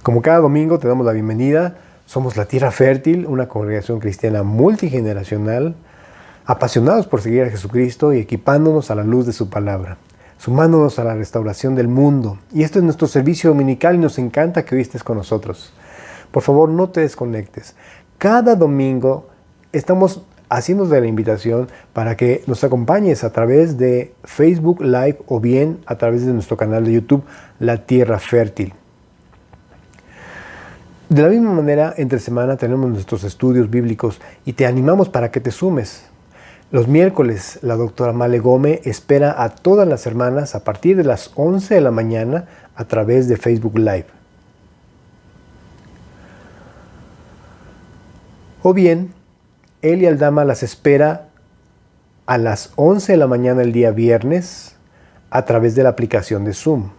Como cada domingo te damos la bienvenida. Somos La Tierra Fértil, una congregación cristiana multigeneracional, apasionados por seguir a Jesucristo y equipándonos a la luz de su palabra, sumándonos a la restauración del mundo. Y esto es nuestro servicio dominical y nos encanta que hoy estés con nosotros. Por favor, no te desconectes. Cada domingo estamos haciéndote la invitación para que nos acompañes a través de Facebook Live o bien a través de nuestro canal de YouTube, La Tierra Fértil. De la misma manera, entre semana tenemos nuestros estudios bíblicos y te animamos para que te sumes. Los miércoles, la doctora Male Gómez espera a todas las hermanas a partir de las 11 de la mañana a través de Facebook Live. O bien, Eli Aldama las espera a las 11 de la mañana el día viernes a través de la aplicación de Zoom.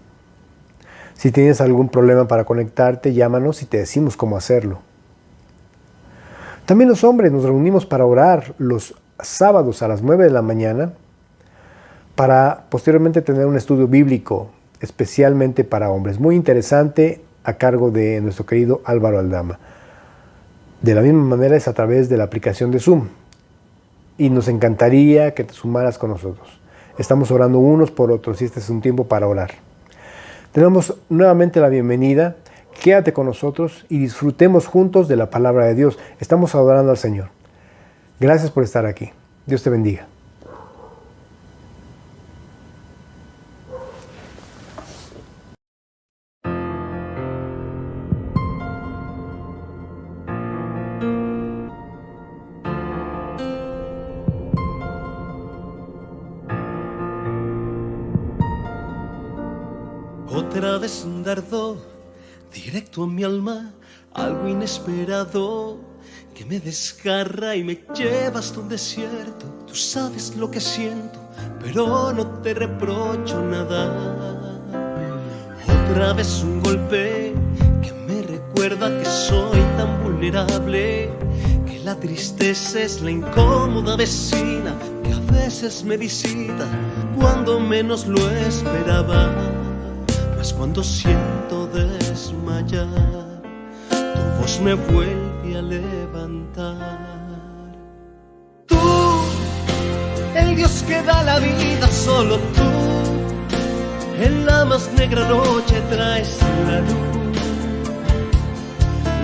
Si tienes algún problema para conectarte, llámanos y te decimos cómo hacerlo. También los hombres nos reunimos para orar los sábados a las 9 de la mañana para posteriormente tener un estudio bíblico especialmente para hombres, muy interesante, a cargo de nuestro querido Álvaro Aldama. De la misma manera es a través de la aplicación de Zoom y nos encantaría que te sumaras con nosotros. Estamos orando unos por otros y este es un tiempo para orar. Te damos nuevamente la bienvenida, quédate con nosotros y disfrutemos juntos de la palabra de Dios. Estamos adorando al Señor. Gracias por estar aquí. Dios te bendiga. Otra vez un dardo directo a mi alma, algo inesperado que me desgarra y me lleva hasta un desierto. Tú sabes lo que siento, pero no te reprocho nada. Otra vez un golpe que me recuerda que soy tan vulnerable, que la tristeza es la incómoda vecina que a veces me visita cuando menos lo esperaba. Mas cuando siento desmayar, tu voz me vuelve a levantar. Tú, el Dios que da la vida, solo tú, en la más negra noche traes la luz,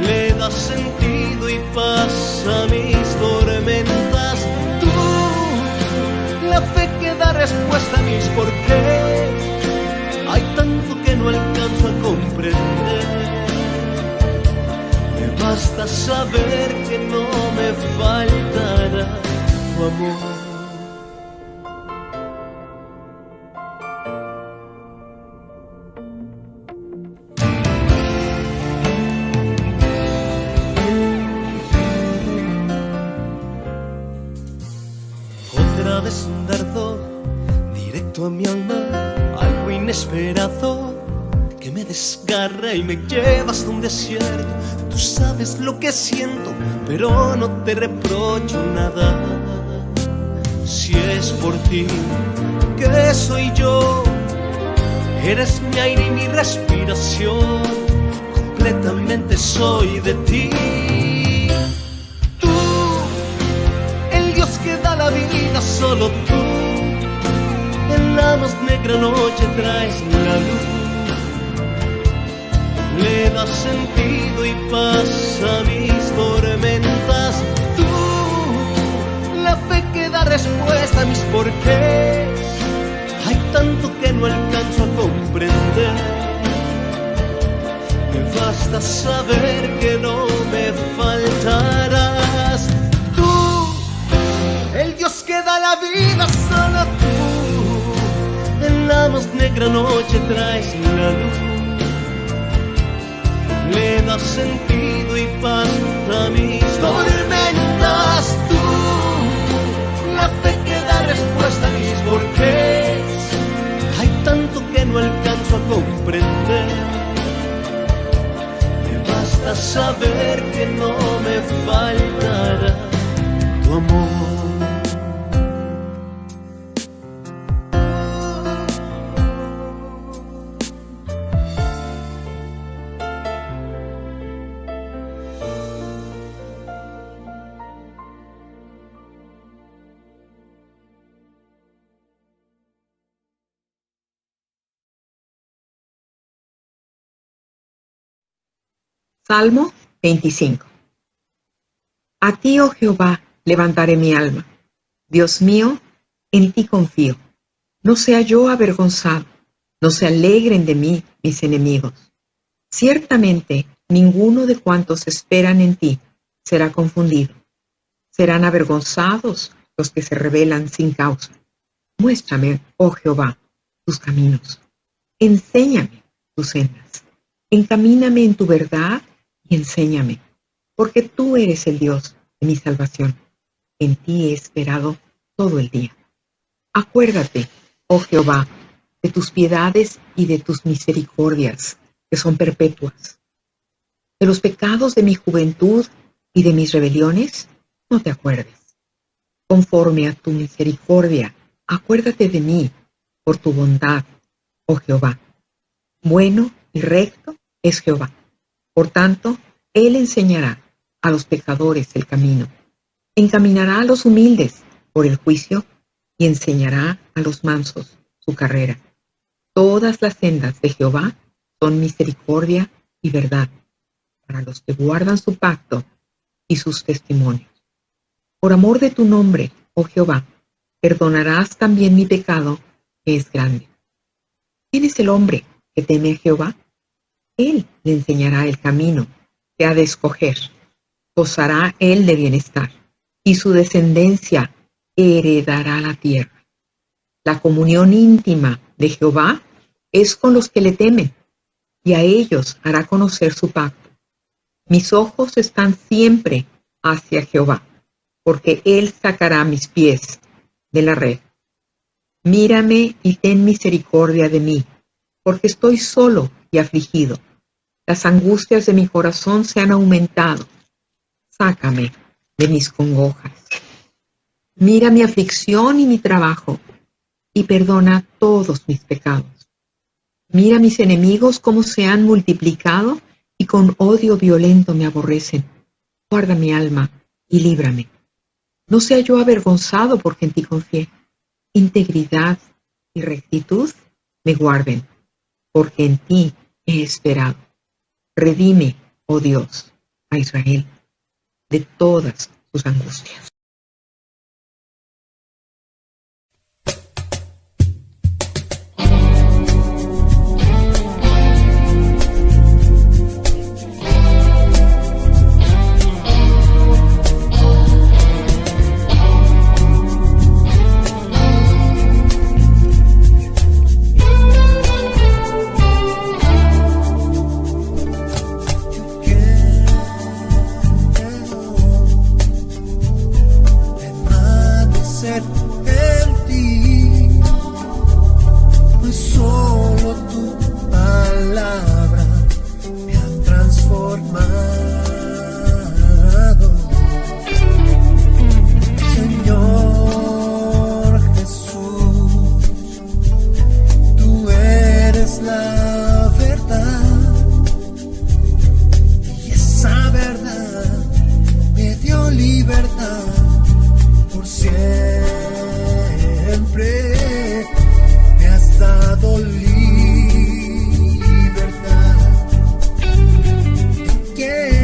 le das sentido y paz a mis tormentas. Tú, la fe que da respuesta a mis porqués. Hay tanto que no alcanzo a comprender. Me basta saber que no me faltará tu amor. Otra vez un dardo directo a mi alma, algo inesperado que me desgarra y me lleva hasta un desierto. Tú sabes lo que siento, pero no te reprocho nada. Si es por ti, que soy yo, eres mi aire y mi respiración, completamente soy de ti. Tú, el Dios que da la vida, solo tú, en la más negra noche traes la luz, le das sentido y paz a mis tormentas. Tú, la fe que da respuesta a mis porqués. Hay tanto que no alcanzo a comprender. Me basta saber que no me faltarás. Tú, el Dios que da la vida, solo tú, en la más negra noche traes la luz, le das sentido y paz a mis tormentas. Tú, la fe que da respuesta a mis porqués. Hay tanto que no alcanzo a comprender. Me basta saber que no me faltará tu amor. Salmo 25. A ti, oh Jehová, levantaré mi alma. Dios mío, en ti confío. No sea yo avergonzado, no se alegren de mí mis enemigos. Ciertamente, ninguno de cuantos esperan en ti será confundido. Serán avergonzados los que se rebelan sin causa. Muéstrame, oh Jehová, tus caminos. Enséñame tus sendas. Encamíname en tu verdad y enséñame, porque tú eres el Dios de mi salvación. En ti he esperado todo el día. Acuérdate, oh Jehová, de tus piedades y de tus misericordias, que son perpetuas. De los pecados de mi juventud y de mis rebeliones, no te acuerdes. Conforme a tu misericordia, acuérdate de mí, por tu bondad, oh Jehová. Bueno y recto es Jehová. Por tanto, Él enseñará a los pecadores el camino. Encaminará a los humildes por el juicio y enseñará a los mansos su carrera. Todas las sendas de Jehová son misericordia y verdad para los que guardan su pacto y sus testimonios. Por amor de tu nombre, oh Jehová, perdonarás también mi pecado, que es grande. ¿Quién es el hombre que teme a Jehová? Él le enseñará el camino que ha de escoger. Gozará él de bienestar, y su descendencia heredará la tierra. La comunión íntima de Jehová es con los que le temen, y a ellos hará conocer su pacto. Mis ojos están siempre hacia Jehová, porque Él sacará mis pies de la red. Mírame y ten misericordia de mí, porque estoy solo y afligido. Las angustias de mi corazón se han aumentado. Sácame de mis congojas. Mira mi aflicción y mi trabajo, y perdona todos mis pecados. Mira mis enemigos cómo se han multiplicado, y con odio violento me aborrecen. Guarda mi alma y líbrame. No sea yo avergonzado porque en ti confié. Integridad y rectitud me guarden, porque en ti he esperado. Redime, oh Dios, a Israel de todas sus angustias. Yeah.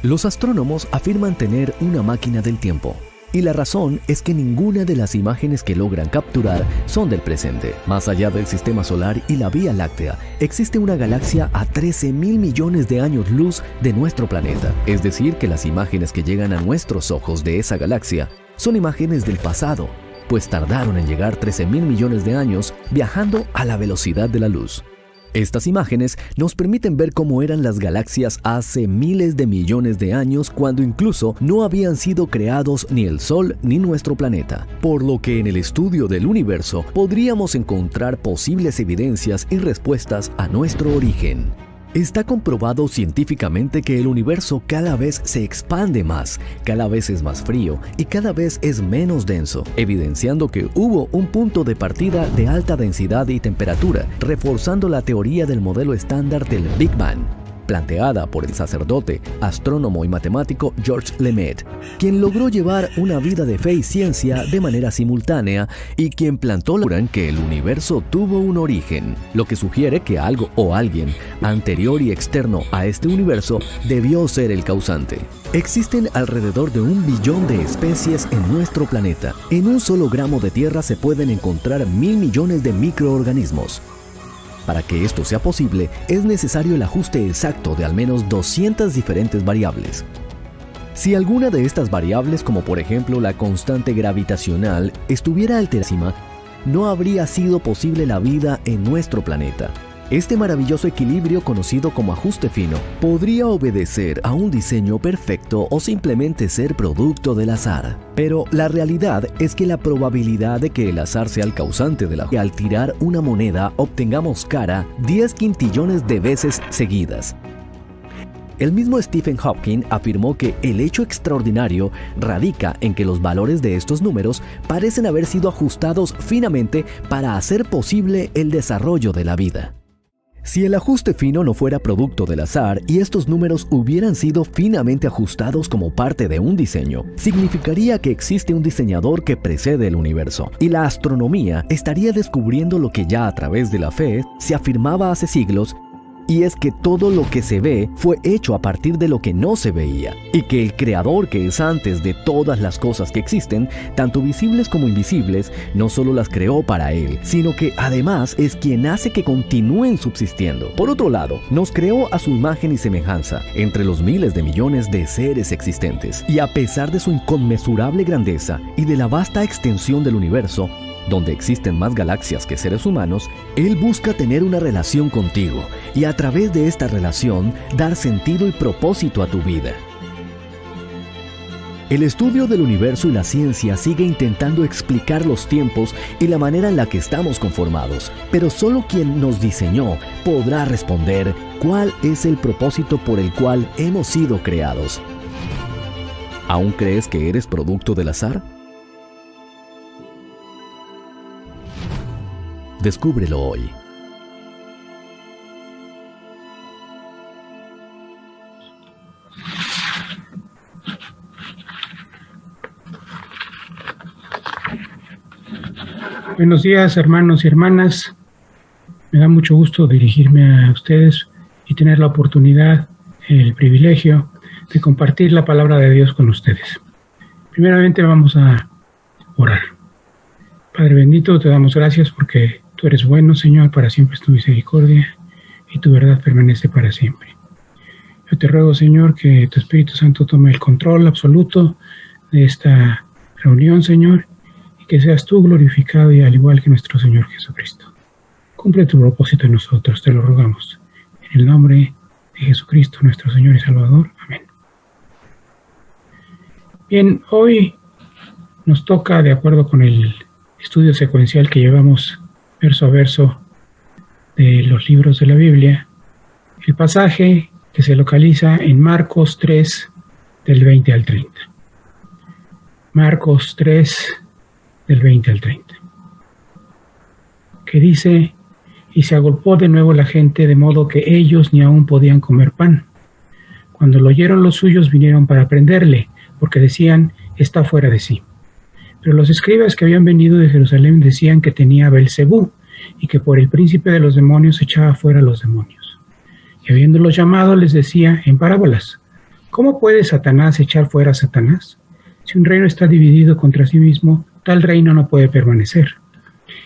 Los astrónomos afirman tener una máquina del tiempo. Y la razón es que ninguna de las imágenes que logran capturar son del presente. Más allá del sistema solar y la Vía Láctea, existe una galaxia a 13.000 millones de años luz de nuestro planeta. Es decir, que las imágenes que llegan a nuestros ojos de esa galaxia son imágenes del pasado, pues tardaron en llegar 13.000 millones de años viajando a la velocidad de la luz. Estas imágenes nos permiten ver cómo eran las galaxias hace miles de millones de años, cuando incluso no habían sido creados ni el Sol ni nuestro planeta. Por lo que en el estudio del universo podríamos encontrar posibles evidencias y respuestas a nuestro origen. Está comprobado científicamente que el universo cada vez se expande más, cada vez es más frío y cada vez es menos denso, evidenciando que hubo un punto de partida de alta densidad y temperatura, reforzando la teoría del modelo estándar del Big Bang, planteada por el sacerdote, astrónomo y matemático Georges Lemaître, quien logró llevar una vida de fe y ciencia de manera simultánea y quien plantó la idea que el universo tuvo un origen, lo que sugiere que algo o alguien anterior y externo a este universo debió ser el causante. Existen alrededor de 1 billón de especies en nuestro planeta. En un solo gramo de tierra se pueden encontrar 1.000 millones de microorganismos. Para que esto sea posible, es necesario el ajuste exacto de al menos 200 diferentes variables. Si alguna de estas variables, como por ejemplo la constante gravitacional, estuviera alterada, no habría sido posible la vida en nuestro planeta. Este maravilloso equilibrio, conocido como ajuste fino, podría obedecer a un diseño perfecto o simplemente ser producto del azar. Pero la realidad es que la probabilidad de que el azar sea el causante de que al tirar una moneda obtengamos cara 10 quintillones de veces seguidas. El mismo Stephen Hawking afirmó que el hecho extraordinario radica en que los valores de estos números parecen haber sido ajustados finamente para hacer posible el desarrollo de la vida. Si el ajuste fino no fuera producto del azar y estos números hubieran sido finamente ajustados como parte de un diseño, significaría que existe un diseñador que precede el universo, y la astronomía estaría descubriendo lo que ya a través de la fe se afirmaba hace siglos, y es que todo lo que se ve fue hecho a partir de lo que no se veía, y que el creador, que es antes de todas las cosas que existen, tanto visibles como invisibles, no solo las creó para él, sino que además es quien hace que continúen subsistiendo. Por otro lado, nos creó a su imagen y semejanza, entre los miles de millones de seres existentes, y a pesar de su inconmensurable grandeza y de la vasta extensión del universo, donde existen más galaxias que seres humanos, Él busca tener una relación contigo y a través de esta relación dar sentido y propósito a tu vida. El estudio del universo y la ciencia sigue intentando explicar los tiempos y la manera en la que estamos conformados, pero solo quien nos diseñó podrá responder cuál es el propósito por el cual hemos sido creados. ¿Aún crees que eres producto del azar? Descúbrelo hoy. Buenos días, hermanos y hermanas. Me da mucho gusto dirigirme a ustedes y tener la oportunidad, el privilegio de compartir la palabra de Dios con ustedes. Primeramente vamos a orar. Padre bendito, te damos gracias porque tú eres bueno, Señor, para siempre es tu misericordia y tu verdad permanece para siempre. Yo te ruego, Señor, que tu Espíritu Santo tome el control absoluto de esta reunión, Señor, y que seas tú glorificado y al igual que nuestro Señor Jesucristo. Cumple tu propósito en nosotros, te lo rogamos. En el nombre de Jesucristo, nuestro Señor y Salvador. Amén. Bien, hoy nos toca, de acuerdo con el estudio secuencial que llevamos verso a verso de los libros de la Biblia, el pasaje que se localiza en Marcos 3, del 20 al 30. Marcos 3, del 20 al 30. Que dice: y se agolpó de nuevo la gente, de modo que ellos ni aún podían comer pan. Cuando lo oyeron los suyos, vinieron para prenderle, porque decían: está fuera de sí. Pero los escribas que habían venido de Jerusalén decían que tenía Belcebú, y que por el príncipe de los demonios echaba fuera a los demonios. Y habiéndolos llamado, les decía en parábolas: ¿Cómo puede Satanás echar fuera a Satanás? Si un reino está dividido contra sí mismo, tal reino no puede permanecer.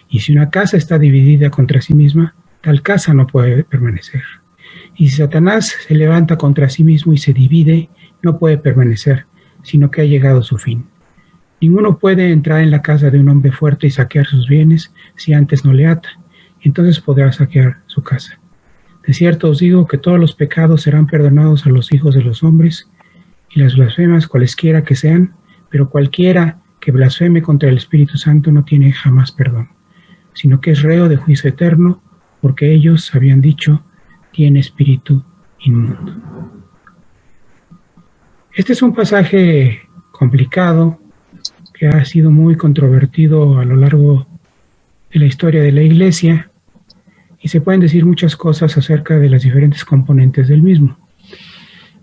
Y si una casa está dividida contra sí misma, tal casa no puede permanecer. Y si Satanás se levanta contra sí mismo y se divide, no puede permanecer, sino que ha llegado su fin. Ninguno puede entrar en la casa de un hombre fuerte y saquear sus bienes si antes no le ata. Entonces podrá saquear su casa. De cierto os digo que todos los pecados serán perdonados a los hijos de los hombres y las blasfemas cualesquiera que sean, pero cualquiera que blasfeme contra el Espíritu Santo no tiene jamás perdón, sino que es reo de juicio eterno, porque ellos habían dicho, tiene espíritu inmundo. Este es un pasaje complicado que ha sido muy controvertido a lo largo de la historia de la Iglesia y se pueden decir muchas cosas acerca de las diferentes componentes del mismo.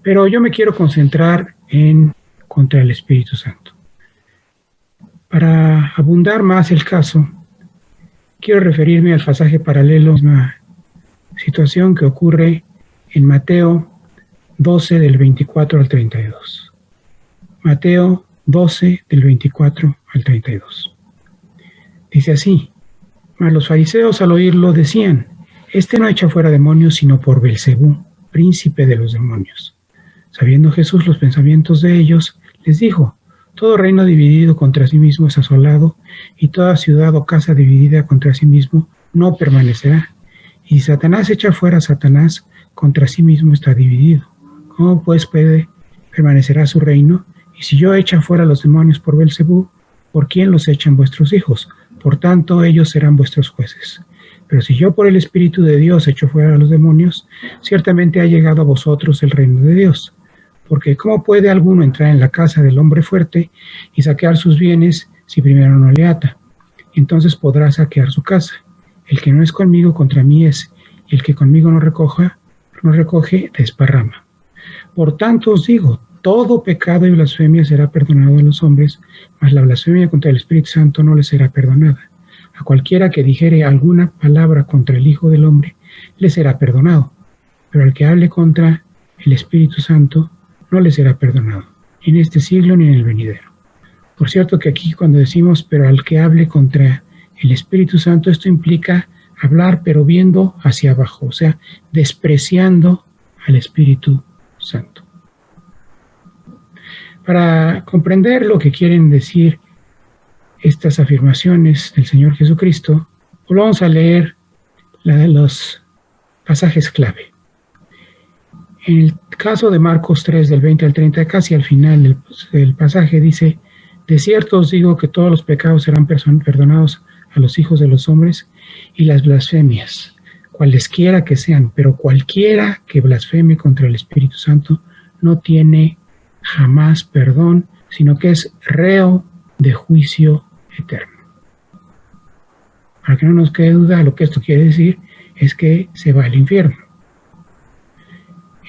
Pero yo me quiero concentrar en contra el Espíritu Santo. Para abundar más el caso, quiero referirme al pasaje paralelo, una situación que ocurre en Mateo 12 del 24 al 32. Mateo 12 del 24 al 32. Dice así: mas los fariseos al oírlo decían, este no echa fuera demonios sino por Beelzebú, príncipe de los demonios. Sabiendo Jesús los pensamientos de ellos, les dijo, todo reino dividido contra sí mismo es asolado, y toda ciudad o casa dividida contra sí mismo no permanecerá. Y si Satanás echa fuera a Satanás, contra sí mismo está dividido. ¿Cómo pues permanecerá su reino? Y si yo echa fuera a los demonios por Beelzebú, ¿por quién los echan vuestros hijos? Por tanto, ellos serán vuestros jueces. Pero si yo por el Espíritu de Dios echo fuera a los demonios, ciertamente ha llegado a vosotros el reino de Dios. Porque ¿cómo puede alguno entrar en la casa del hombre fuerte y saquear sus bienes si primero no le ata? Entonces podrá saquear su casa. El que no es conmigo contra mí es, y el que conmigo no recoge, desparrama. Por tanto os digo, todo pecado y blasfemia será perdonado a los hombres, mas la blasfemia contra el Espíritu Santo no le será perdonada. A cualquiera que dijere alguna palabra contra el Hijo del Hombre, le será perdonado, pero al que hable contra el Espíritu Santo, no le será perdonado, en este siglo ni en el venidero. Por cierto que aquí cuando decimos, pero al que hable contra el Espíritu Santo, esto implica hablar pero viendo hacia abajo, o sea, despreciando al Espíritu Santo. Para comprender lo que quieren decir estas afirmaciones del Señor Jesucristo, vamos a leer los pasajes clave. En el caso de Marcos 3, del 20 al 30, casi al final del pasaje dice, de cierto os digo que todos los pecados serán perdonados a los hijos de los hombres y las blasfemias, cualesquiera que sean, pero cualquiera que blasfeme contra el Espíritu Santo no tiene jamás perdón, sino que es reo de juicio eterno. Para que no nos quede duda, lo que esto quiere decir es que se va al infierno.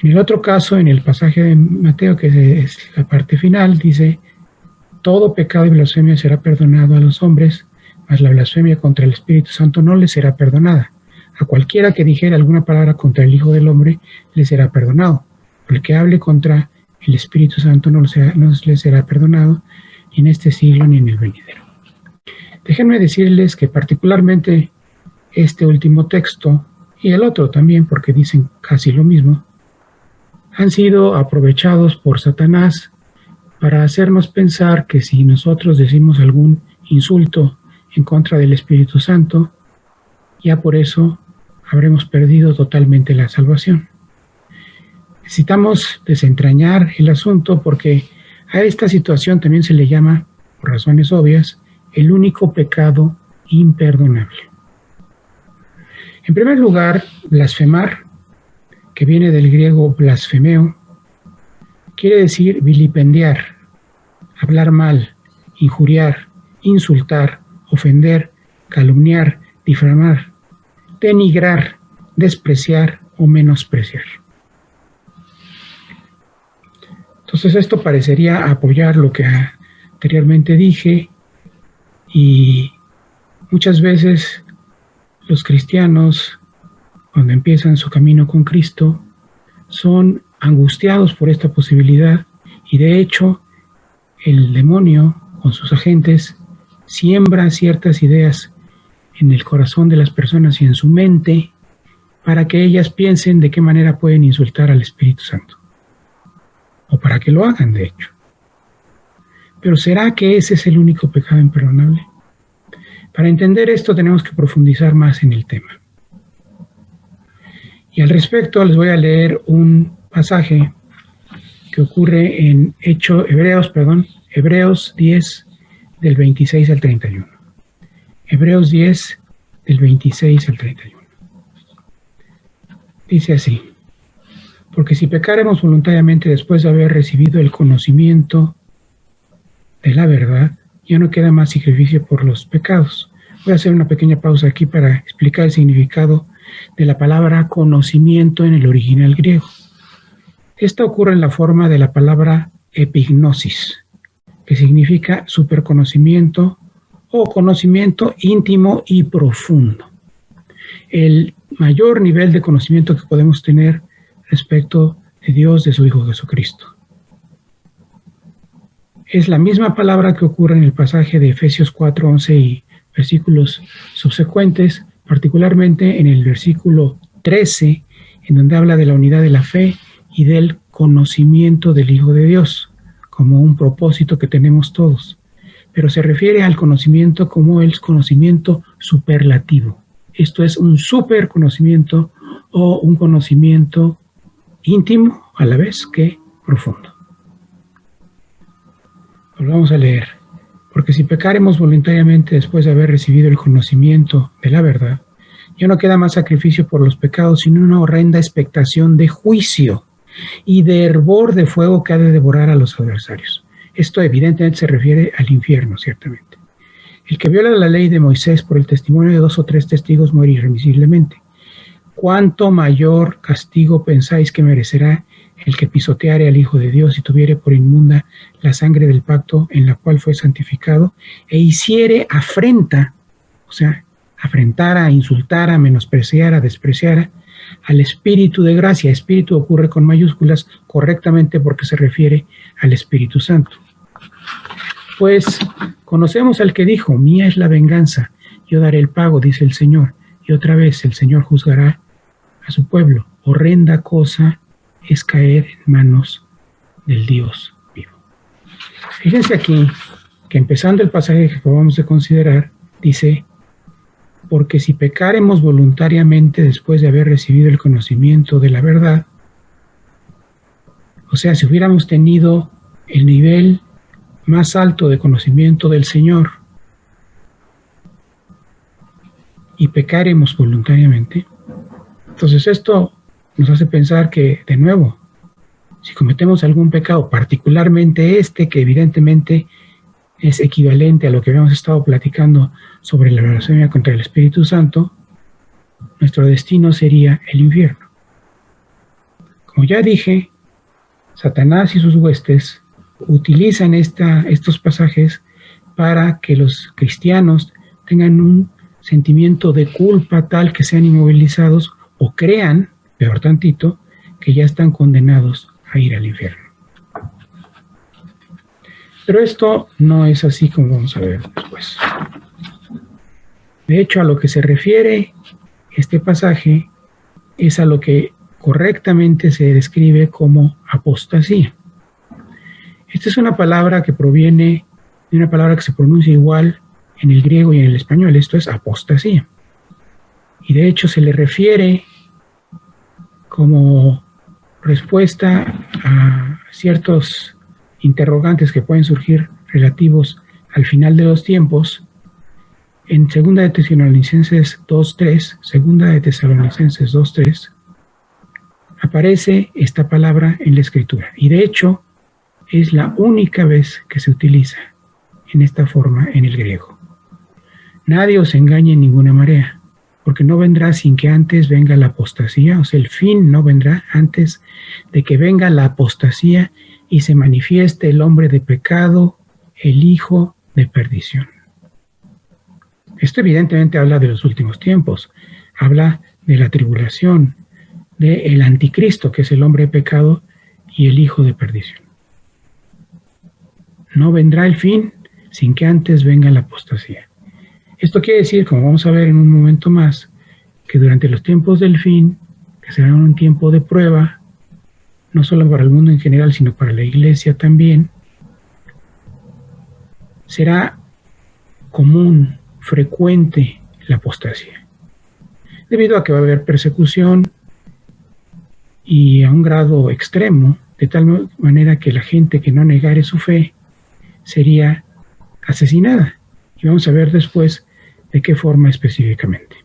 En el otro caso, en el pasaje de Mateo, que es la parte final, dice, todo pecado y blasfemia será perdonado a los hombres, mas la blasfemia contra el Espíritu Santo no le será perdonada. A cualquiera que dijere alguna palabra contra el Hijo del Hombre, le será perdonado. Pero el que hable contra el Espíritu Santo no le será perdonado, ni en este siglo ni en el venidero. Déjenme decirles que particularmente este último texto, y el otro también, porque dicen casi lo mismo, han sido aprovechados por Satanás para hacernos pensar que si nosotros decimos algún insulto en contra del Espíritu Santo, ya por eso habremos perdido totalmente la salvación. Necesitamos desentrañar el asunto porque a esta situación también se le llama, por razones obvias, el único pecado imperdonable. En primer lugar, blasfemar, que viene del griego blasfemeo, quiere decir vilipendiar, hablar mal, injuriar, insultar, ofender, calumniar, difamar, denigrar, despreciar o menospreciar. Entonces esto parecería apoyar lo que anteriormente dije, y muchas veces los cristianos, cuando empiezan su camino con Cristo, son angustiados por esta posibilidad, y de hecho el demonio con sus agentes siembra ciertas ideas en el corazón de las personas y en su mente para que ellas piensen de qué manera pueden insultar al Espíritu Santo, o para que lo hagan, de hecho. Pero ¿será que ese es el único pecado imperdonable? Para entender esto tenemos que profundizar más en el tema. Y al respecto les voy a leer un pasaje que ocurre en Hebreos 10, del 26 al 31. Hebreos 10, del 26 al 31. Dice así: porque si pecaremos voluntariamente después de haber recibido el conocimiento de la verdad, ya no queda más sacrificio por los pecados. Voy a hacer una pequeña pausa aquí para explicar el significado de la palabra conocimiento en el original griego. Esta ocurre en la forma de la palabra epignosis, que significa superconocimiento o conocimiento íntimo y profundo. El mayor nivel de conocimiento que podemos tener respecto de Dios, de su Hijo Jesucristo. Es la misma palabra que ocurre en el pasaje de Efesios 4:11 y versículos subsecuentes, particularmente en el versículo 13, en donde habla de la unidad de la fe y del conocimiento del Hijo de Dios, como un propósito que tenemos todos. Pero se refiere al conocimiento como el conocimiento superlativo. Esto es un superconocimiento o un conocimiento íntimo a la vez que profundo. Volvamos a leer. Porque si pecaremos voluntariamente después de haber recibido el conocimiento de la verdad, ya no queda más sacrificio por los pecados, sino una horrenda expectación de juicio y de hervor de fuego que ha de devorar a los adversarios. Esto evidentemente se refiere al infierno, ciertamente. El que viola la ley de Moisés por el testimonio de 2 o 3 testigos muere irremisiblemente. ¿Cuánto mayor castigo pensáis que merecerá el que pisoteare al Hijo de Dios y tuviere por inmunda la sangre del pacto en la cual fue santificado, e hiciere afrenta, o sea, afrentara, insultara, menospreciara, despreciara al Espíritu de gracia? Espíritu ocurre con mayúsculas correctamente porque se refiere al Espíritu Santo. Pues conocemos al que dijo: mía es la venganza, yo daré el pago, dice el Señor. Y otra vez el Señor juzgará a su pueblo. Horrenda cosa es caer en manos del Dios vivo. Fíjense aquí que empezando el pasaje que acabamos de considerar, dice: porque si pecaremos voluntariamente después de haber recibido el conocimiento de la verdad, o sea, si hubiéramos tenido el nivel más alto de conocimiento del Señor y pecaremos voluntariamente, entonces esto nos hace pensar que, de nuevo, si cometemos algún pecado, particularmente este, que evidentemente es equivalente a lo que habíamos estado platicando sobre la blasfemia contra el Espíritu Santo, nuestro destino sería el infierno. Como ya dije, Satanás y sus huestes utilizan estos pasajes para que los cristianos tengan un sentimiento de culpa tal que sean inmovilizados o crean, peor tantito, que ya están condenados a ir al infierno. Pero esto no es así, como vamos a ver después. De hecho, a lo que se refiere este pasaje es a lo que correctamente se describe como apostasía. Esta es una palabra que proviene de una palabra que se pronuncia igual en el griego y en el español. Esto es apostasía. Y de hecho se le refiere como respuesta a ciertos interrogantes que pueden surgir relativos al final de los tiempos. En 2 de Tesalonicenses 2:3, aparece esta palabra en la Escritura. Y de hecho, es la única vez que se utiliza en esta forma en el griego. Nadie os engañe en ninguna manera, porque no vendrá sin que antes venga la apostasía, o sea, el fin no vendrá antes de que venga la apostasía y se manifieste el hombre de pecado, el hijo de perdición. Esto evidentemente habla de los últimos tiempos, habla de la tribulación, del anticristo, que es el hombre de pecado, y el hijo de perdición. No vendrá el fin sin que antes venga la apostasía. Esto quiere decir, como vamos a ver en un momento más, que durante los tiempos del fin, que será un tiempo de prueba, no solo para el mundo en general, sino para la iglesia también, será común, frecuente la apostasía, debido a que va a haber persecución y a un grado extremo, de tal manera que la gente que no negare su fe sería asesinada. Y vamos a ver después de qué forma específicamente.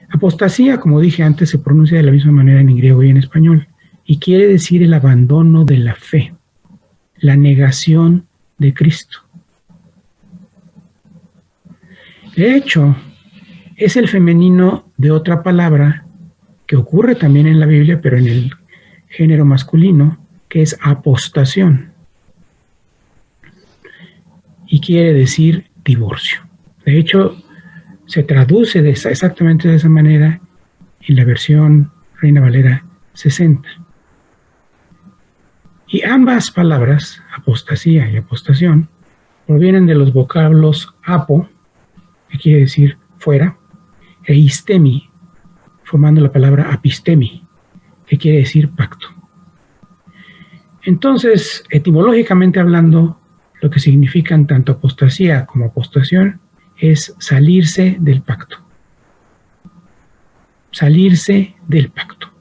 Apostasía, como dije antes, se pronuncia de la misma manera en griego y en español, y quiere decir el abandono de la fe, la negación de Cristo. De hecho, es el femenino de otra palabra que ocurre también en la Biblia, pero en el género masculino, que es apostación. Y quiere decir divorcio. De hecho, se traduce exactamente de esa manera en la versión Reina Valera 60. Y ambas palabras, apostasía y apostación, provienen de los vocablos apo, que quiere decir fuera, e istemi, formando la palabra apistemi, que quiere decir pacto. Entonces, etimológicamente hablando, lo que significan tanto apostasía como apostación es salirse del pacto. Salirse del pacto.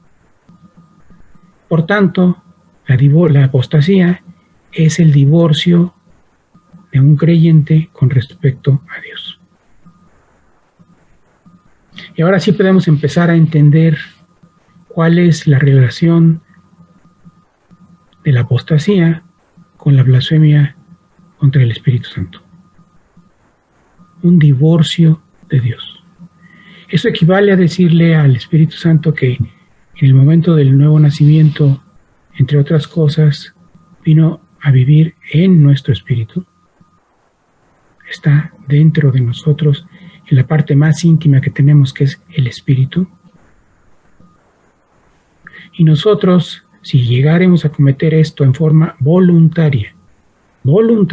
Por tanto, la apostasía es el divorcio de un creyente con respecto a Dios. Y ahora sí podemos empezar a entender cuál es la relación de la apostasía con la blasfemia contra el Espíritu Santo. Un divorcio de Dios. Eso equivale a decirle al Espíritu Santo que en el momento del nuevo nacimiento, entre otras cosas, vino a vivir en nuestro espíritu. Está dentro de nosotros, en la parte más íntima que tenemos, que es el espíritu. Y nosotros, si llegáramos a cometer esto en forma voluntaria, lo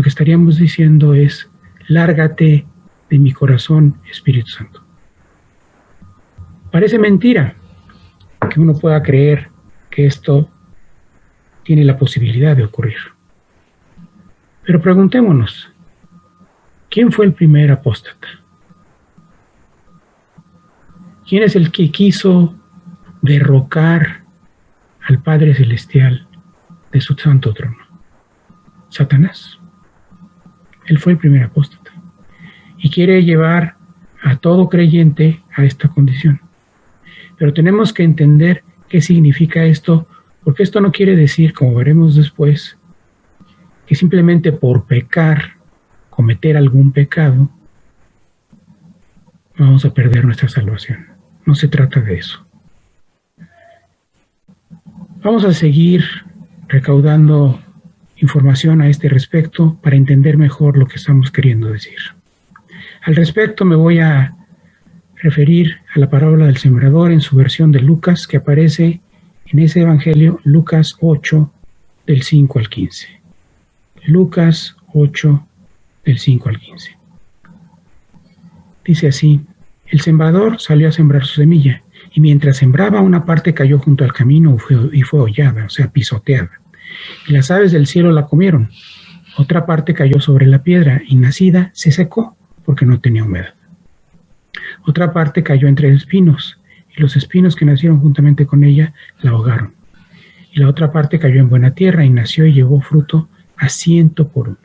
que estaríamos diciendo es: lárgate de mi corazón, Espíritu Santo. Parece mentira que uno pueda creer que esto tiene la posibilidad de ocurrir. Pero preguntémonos, ¿quién fue el primer apóstata? ¿Quién es el que quiso derrocar al Padre Celestial de su santo trono? Satanás. Él fue el primer apóstata. Y quiere llevar a todo creyente a esta condición. Pero tenemos que entender qué significa esto, porque esto no quiere decir, como veremos después, que simplemente por pecar, cometer algún pecado, vamos a perder nuestra salvación. No se trata de eso. Vamos a seguir recaudando información a este respecto para entender mejor lo que estamos queriendo decir. Al respecto me voy a referir a la parábola del sembrador en su versión de Lucas, que aparece en ese evangelio, Lucas 8, del 5 al 15. Lucas 8, del 5 al 15. Dice así: el sembrador salió a sembrar su semilla, y mientras sembraba, una parte cayó junto al camino y fue hollada, o sea, pisoteada. Y las aves del cielo la comieron. Otra parte cayó sobre la piedra, y nacida se secó, porque no tenía humedad. Otra parte cayó entre espinos, y los espinos que nacieron juntamente con ella la ahogaron. Y la otra parte cayó en buena tierra, y nació y llevó fruto a 100 por 1.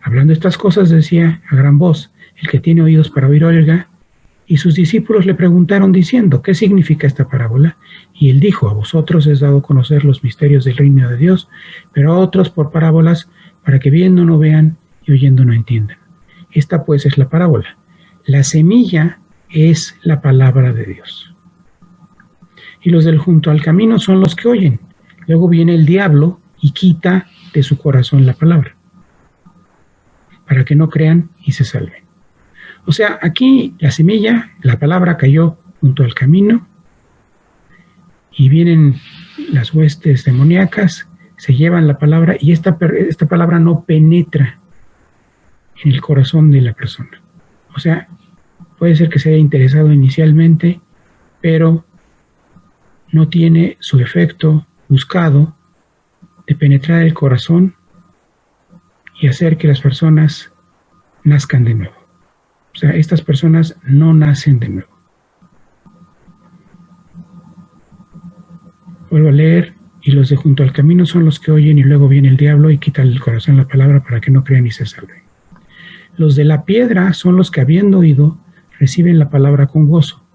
Hablando estas cosas decía a gran voz: el que tiene oídos para oír, oiga. Y sus discípulos le preguntaron diciendo: ¿qué significa esta parábola? Y él dijo: a vosotros es dado conocer los misterios del reino de Dios, pero a otros por parábolas, para que viendo no vean y oyendo no entiendan. Esta pues es la parábola. La semilla es la palabra de Dios. Y los del junto al camino son los que oyen. Luego viene el diablo y quita de su corazón la palabra, para que no crean y se salven. O sea, aquí la semilla, la palabra, cayó junto al camino, y vienen las huestes demoníacas, se llevan la palabra y esta palabra no penetra en el corazón de la persona. O sea, puede ser que se haya interesado inicialmente, pero no tiene su efecto buscado de penetrar el corazón y hacer que las personas nazcan de nuevo. O sea, estas personas no nacen de nuevo. Vuelvo a leer: y los de junto al camino son los que oyen y luego viene el diablo y quita del corazón la palabra para que no crean y se salven. Los de la piedra son los que, habiendo oído, reciben la palabra con gozo,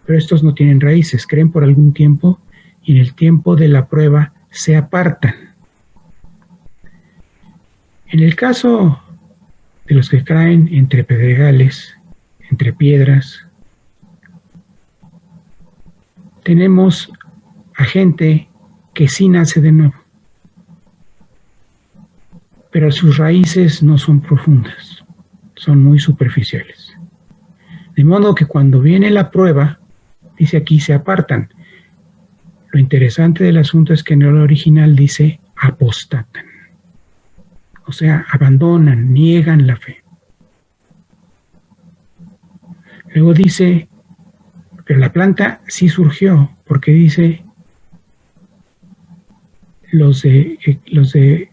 pero estos no tienen raíces, creen por algún tiempo y en el tiempo de la prueba se apartan. En el caso de los que caen entre pedregales, entre piedras, tenemos a gente que sí nace de nuevo, pero sus raíces no son profundas, son muy superficiales. De modo que cuando viene la prueba, dice aquí, se apartan. Lo interesante del asunto es que en el original dice apostatan. O sea, abandonan, niegan la fe. Luego dice, pero la planta sí surgió, porque dice, los de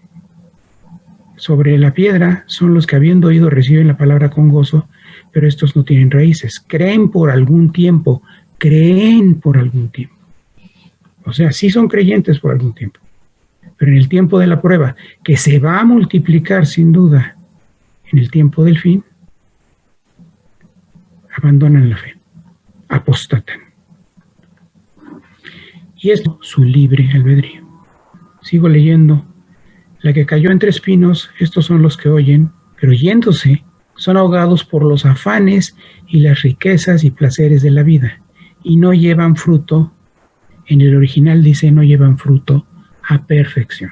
sobre la piedra son los que, habiendo oído, reciben la palabra con gozo, pero estos no tienen raíces. Creen por algún tiempo. O sea, sí son creyentes por algún tiempo, pero en el tiempo de la prueba, que se va a multiplicar sin duda en el tiempo del fin, abandonan la fe, apostatan. Y es su libre albedrío. Sigo leyendo. La que cayó entre espinos, estos son los que oyen, pero yéndose, son ahogados por los afanes y las riquezas y placeres de la vida, y no llevan fruto. En el original dice, no llevan fruto a perfección.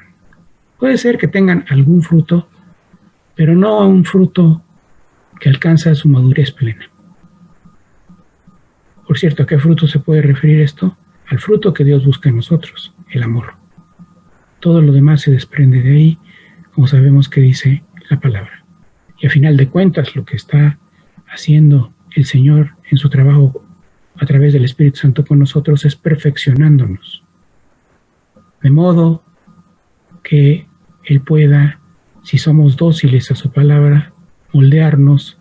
Puede ser que tengan algún fruto, pero no un fruto que alcanza su madurez plena. Por cierto, ¿a qué fruto se puede referir esto? Al fruto que Dios busca en nosotros, el amor. Todo lo demás se desprende de ahí, como sabemos que dice la palabra. Y a final de cuentas, lo que está haciendo el Señor en su trabajo a través del Espíritu Santo con nosotros es perfeccionándonos. De modo que Él pueda, si somos dóciles a su palabra, moldearnos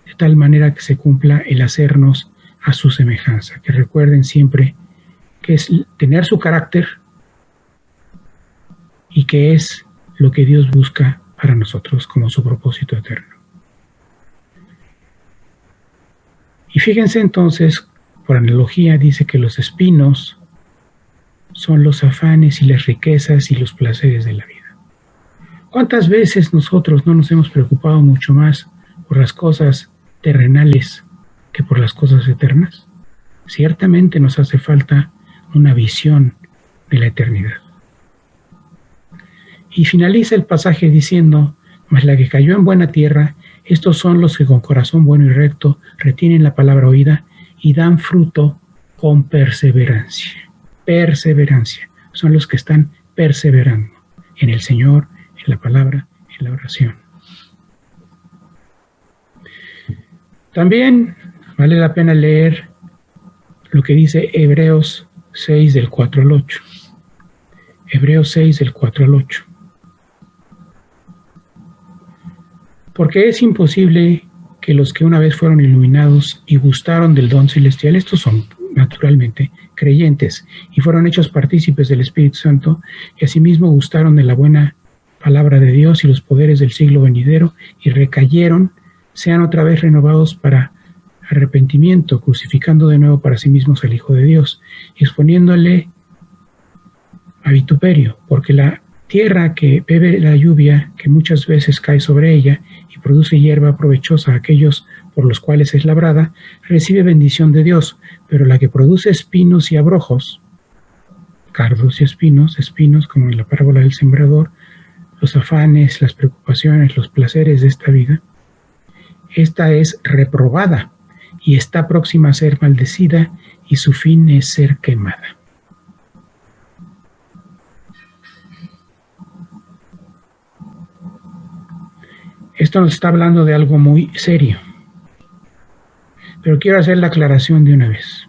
de tal manera que se cumpla el hacernos a su semejanza. Que recuerden siempre que es tener su carácter y que es lo que Dios busca para nosotros como su propósito eterno. Y fíjense entonces, por analogía, dice que los espinos son los afanes y las riquezas y los placeres de la vida. ¿Cuántas veces nosotros no nos hemos preocupado mucho más por las cosas terrenales que por las cosas eternas? Ciertamente nos hace falta una visión de la eternidad. Y finaliza el pasaje diciendo, mas la que cayó en buena tierra, estos son los que con corazón bueno y recto retienen la palabra oída y dan fruto con perseverancia. Perseverancia. Son los que están perseverando en el Señor, en la palabra, en la oración. También vale la pena leer lo que dice Hebreos 6 del 4 al 8. Hebreos 6 del 4 al 8. Porque es imposible que los que una vez fueron iluminados y gustaron del don celestial, estos son naturalmente creyentes y fueron hechos partícipes del Espíritu Santo y asimismo gustaron de la buena palabra de Dios y los poderes del siglo venidero y recayeron, sean otra vez renovados para arrepentimiento, crucificando de nuevo para sí mismos al Hijo de Dios, exponiéndole a vituperio, porque la tierra que bebe la lluvia que muchas veces cae sobre ella y produce hierba provechosa a aquellos por los cuales es labrada, recibe bendición de Dios, pero la que produce espinos y abrojos, cardos y espinos como en la parábola del sembrador, los afanes, las preocupaciones, los placeres de esta vida, esta es reprobada y está próxima a ser maldecida y su fin es ser quemada. Esto nos está hablando de algo muy serio. Pero quiero hacer la aclaración de una vez.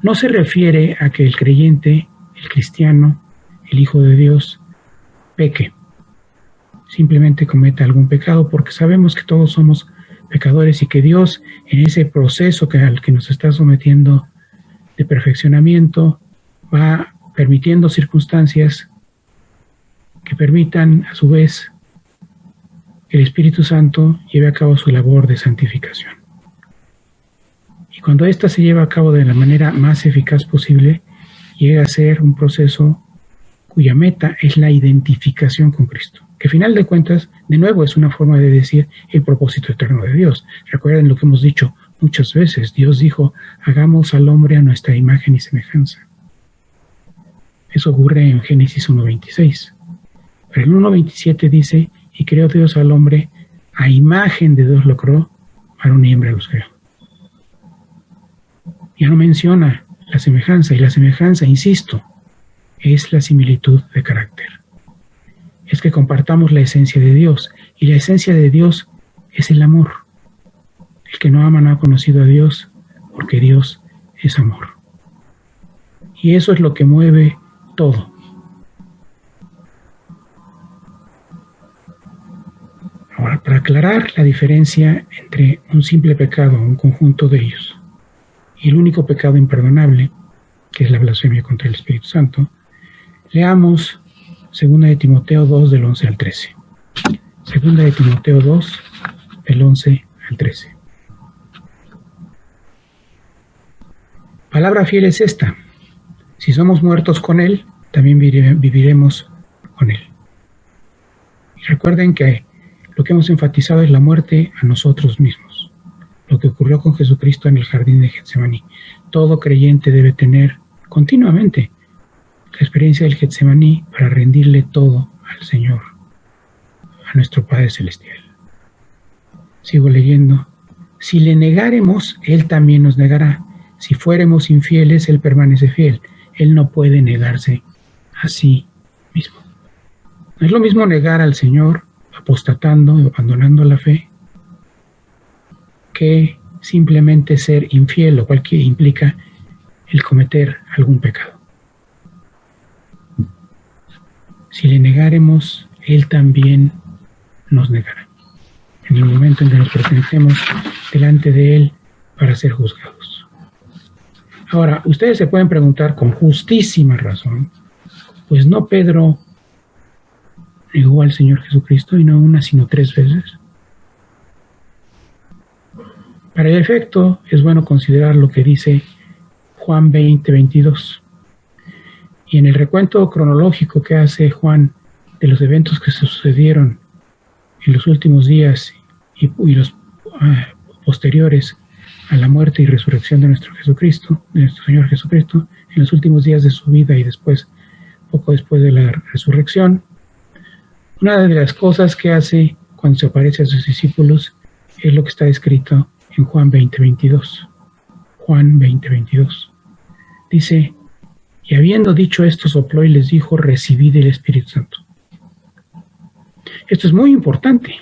No se refiere a que el creyente, el cristiano, el Hijo de Dios, peque. Simplemente cometa algún pecado, porque sabemos que todos somos pecadores y que Dios, en ese proceso al que nos está sometiendo de perfeccionamiento, va permitiendo circunstancias que permitan, a su vez, que el Espíritu Santo lleve a cabo su labor de santificación. Y cuando ésta se lleva a cabo de la manera más eficaz posible, llega a ser un proceso cuya meta es la identificación con Cristo, que al final de cuentas, de nuevo, es una forma de decir el propósito eterno de Dios. Recuerden lo que hemos dicho muchas veces. Dios dijo, hagamos al hombre a nuestra imagen y semejanza. Eso ocurre en Génesis 1:26. Pero el 1:27 dice, y creó Dios al hombre, a imagen de Dios lo creó, varón y hembra los creó. Ya no menciona la semejanza, y la semejanza, insisto, es la similitud de carácter. Es que compartamos la esencia de Dios, y la esencia de Dios es el amor. El que no ama no ha conocido a Dios, porque Dios es amor. Y eso es lo que mueve todo. Ahora, para aclarar la diferencia entre un simple pecado, un conjunto de ellos, y el único pecado imperdonable, que es la blasfemia contra el Espíritu Santo, leamos 2 de Timoteo 2, del 11 al 13. 2 de Timoteo 2, del 11 al 13. Palabra fiel es esta: si somos muertos con Él, también viviremos con Él. Y recuerden que lo que hemos enfatizado es la muerte a nosotros mismos, lo que ocurrió con Jesucristo en el jardín de Getsemaní. Todo creyente debe tener continuamente la experiencia del Getsemaní para rendirle todo al Señor, a nuestro Padre Celestial. Sigo leyendo. Si le negáremos, Él también nos negará. Si fuéramos infieles, Él permanece fiel. Él no puede negarse a sí mismo. No es lo mismo negar al Señor, apostatando, abandonando la fe, que simplemente ser infiel, lo cual implica el cometer algún pecado. Si le negáremos, Él también nos negará, en el momento en que nos presentemos delante de Él para ser juzgados. Ahora, ustedes se pueden preguntar con justísima razón, pues no Pedro negó al Señor Jesucristo, y no una, sino 3 veces. Para el efecto, es bueno considerar lo que dice Juan 20:22. Y en el recuento cronológico que hace Juan de los eventos que se sucedieron en los últimos días y los posteriores a la muerte y resurrección de nuestro Jesucristo, de nuestro Señor Jesucristo, en los últimos días de su vida y después, poco después de la resurrección, una de las cosas que hace cuando se aparece a sus discípulos es lo que está escrito en Juan 20:22. Juan 20:22. Dice, y habiendo dicho esto, sopló y les dijo, recibid el Espíritu Santo. Esto es muy importante,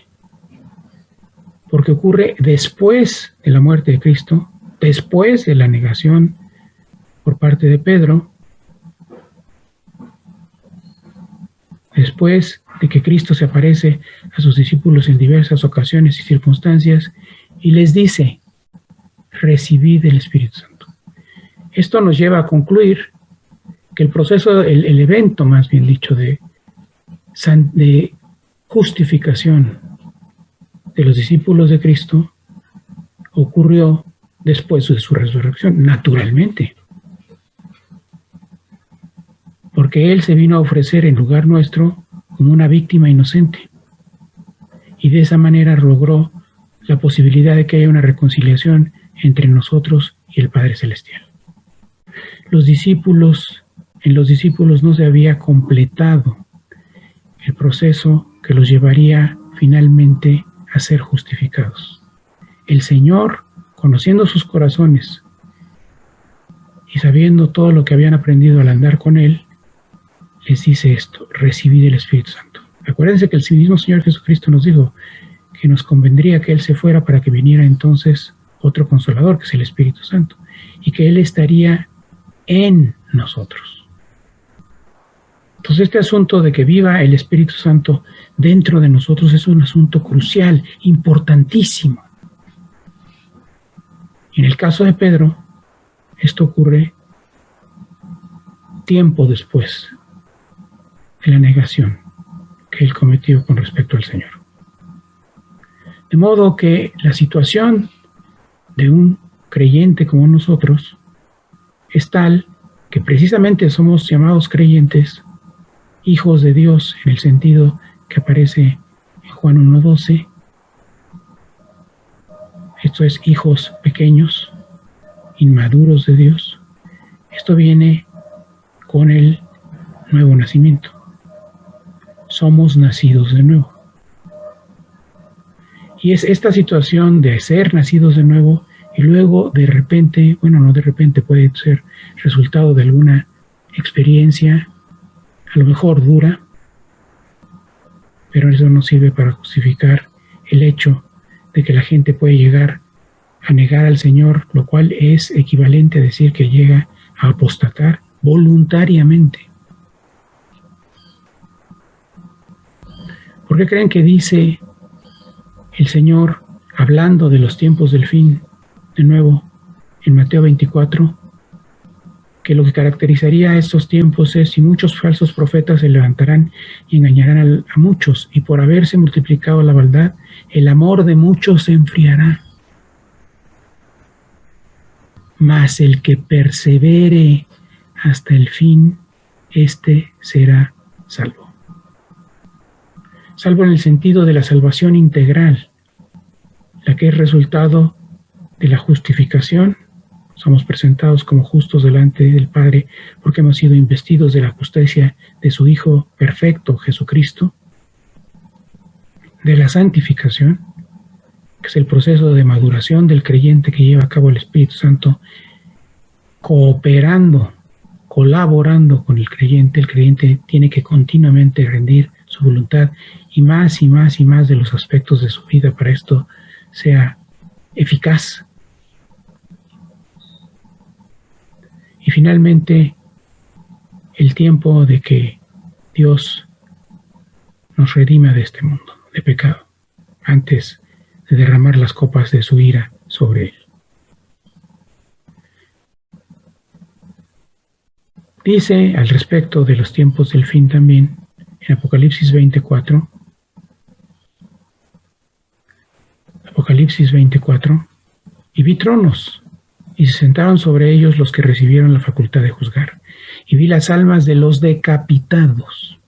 porque ocurre después de la muerte de Cristo, después de la negación por parte de Pedro, después de que Cristo se aparece a sus discípulos en diversas ocasiones y circunstancias y les dice, recibid el Espíritu Santo. Esto nos lleva a concluir que el proceso, el evento más bien dicho de justificación de los discípulos de Cristo ocurrió después de su resurrección, naturalmente. Porque Él se vino a ofrecer en lugar nuestro como una víctima inocente. Y de esa manera logró la posibilidad de que haya una reconciliación entre nosotros y el Padre Celestial. En los discípulos no se había completado el proceso que los llevaría finalmente a ser justificados. El Señor, conociendo sus corazones y sabiendo todo lo que habían aprendido al andar con Él, les dice esto, recibid el Espíritu Santo. Acuérdense que el mismo Señor Jesucristo nos dijo que nos convendría que Él se fuera para que viniera entonces otro Consolador, que es el Espíritu Santo, y que Él estaría en nosotros. Entonces este asunto de que viva el Espíritu Santo dentro de nosotros es un asunto crucial, importantísimo. Y en el caso de Pedro, esto ocurre tiempo después de la negación que él cometió con respecto al Señor. De modo que la situación de un creyente como nosotros es tal que precisamente somos llamados creyentes, hijos de Dios, en el sentido que aparece en Juan 1:12. Esto es, hijos pequeños, inmaduros de Dios. Esto viene con el nuevo nacimiento. Somos nacidos de nuevo. Y es esta situación de ser nacidos de nuevo y luego de repente, bueno, no de repente, puede ser resultado de alguna experiencia, a lo mejor dura, pero eso no sirve para justificar el hecho de que la gente puede llegar a negar al Señor, lo cual es equivalente a decir que llega a apostatar voluntariamente. ¿Por qué creen que dice el Señor, hablando de los tiempos del fin, de nuevo, en Mateo 24, que lo que caracterizaría a estos tiempos es: y muchos falsos profetas se levantarán y engañarán a muchos, y por haberse multiplicado la maldad, el amor de muchos se enfriará. Mas el que persevere hasta el fin, éste será salvo. Salvo en el sentido de la salvación integral, la que es resultado de la justificación. Somos presentados como justos delante del Padre porque hemos sido investidos de la justicia de su Hijo perfecto, Jesucristo. De la santificación, que es el proceso de maduración del creyente que lleva a cabo el Espíritu Santo, cooperando, colaborando con el creyente tiene que continuamente rendir su voluntad y más y más y más de los aspectos de su vida para esto sea eficaz. Y finalmente, el tiempo de que Dios nos redima de este mundo, de pecado, antes de derramar las copas de su ira sobre él. Dice al respecto de los tiempos del fin también, en Apocalipsis 24, y vi tronos, y se sentaron sobre ellos los que recibieron la facultad de juzgar, y vi las almas de los decapitados.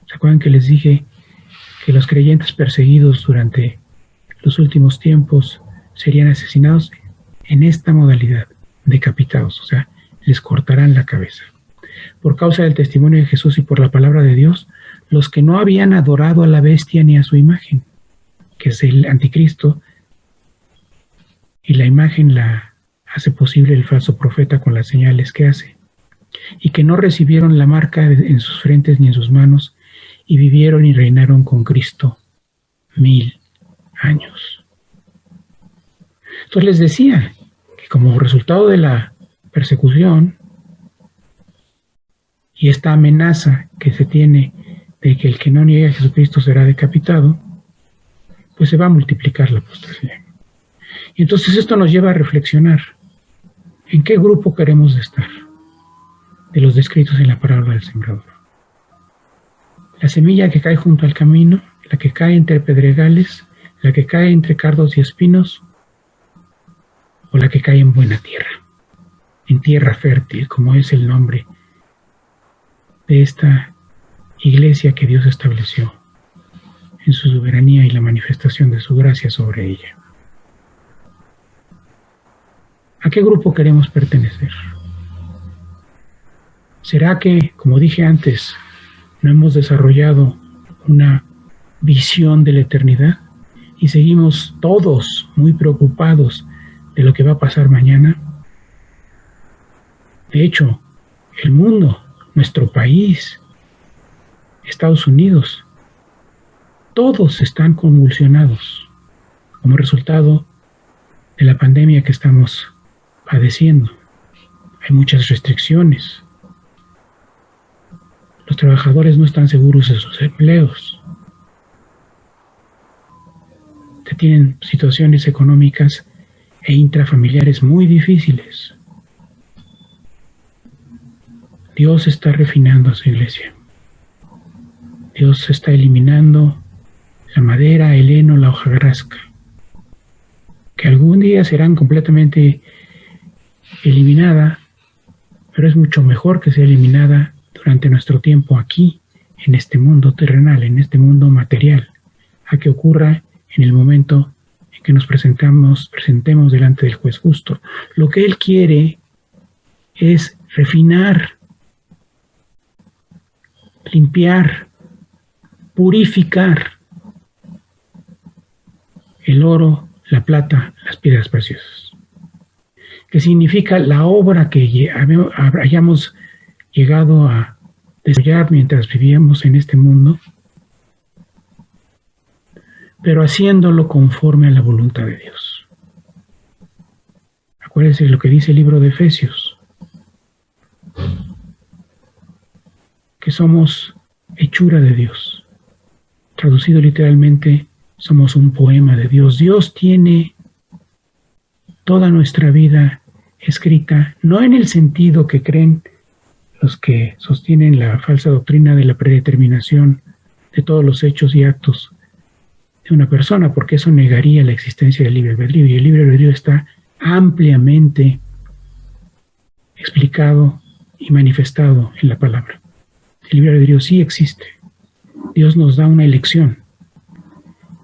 ¿Se acuerdan que les dije que los creyentes perseguidos durante los últimos tiempos serían asesinados? En esta modalidad, decapitados, o sea, les cortarán la cabeza. Por causa del testimonio de Jesús y por la palabra de Dios, los que no habían adorado a la bestia ni a su imagen, que es el anticristo, y la imagen la hace posible el falso profeta con las señales que hace, y que no recibieron la marca en sus frentes ni en sus manos, y vivieron y reinaron con Cristo 1000 años. Entonces les decía que como resultado de la persecución y esta amenaza que se tiene de que el que no niegue a Jesucristo será decapitado, pues se va a multiplicar la apostasía. Y entonces esto nos lleva a reflexionar en qué grupo queremos estar de los descritos en la parábola del sembrador. La semilla que cae junto al camino, la que cae entre pedregales, la que cae entre cardos y espinos, o la que cae en buena tierra, en tierra fértil, como es el nombre de esta iglesia que Dios estableció en su soberanía y la manifestación de su gracia sobre ella. ¿A qué grupo queremos pertenecer? ¿Será que, como dije antes, no hemos desarrollado una visión de la eternidad y seguimos todos muy preocupados de lo que va a pasar mañana? De hecho, el mundo, nuestro país, Estados Unidos, todos están convulsionados como resultado de la pandemia que estamos padeciendo. Hay muchas restricciones. Los trabajadores no están seguros de sus empleos. Tienen situaciones económicas e intrafamiliares muy difíciles. Dios está refinando a su iglesia. Dios está eliminando la madera, el heno, la hojarasca, que algún día serán completamente eliminada, pero es mucho mejor que sea eliminada durante nuestro tiempo aquí, en este mundo terrenal, en este mundo material, a que ocurra en el momento en que nos presentemos delante del juez justo. Lo que Él quiere es refinar, limpiar, purificar el oro, la plata, las piedras preciosas. Que significa la obra que hayamos llegado a desarrollar mientras vivíamos en este mundo, pero haciéndolo conforme a la voluntad de Dios. Acuérdense de lo que dice el libro de Efesios, que somos hechura de Dios. Traducido literalmente, somos un poema de Dios. Dios tiene toda nuestra vida escrita, no en el sentido que creen los que sostienen la falsa doctrina de la predeterminación de todos los hechos y actos de una persona, porque eso negaría la existencia del libre albedrío, y el libre albedrío está ampliamente explicado y manifestado en la palabra. El libre albedrío sí existe. Dios nos da una elección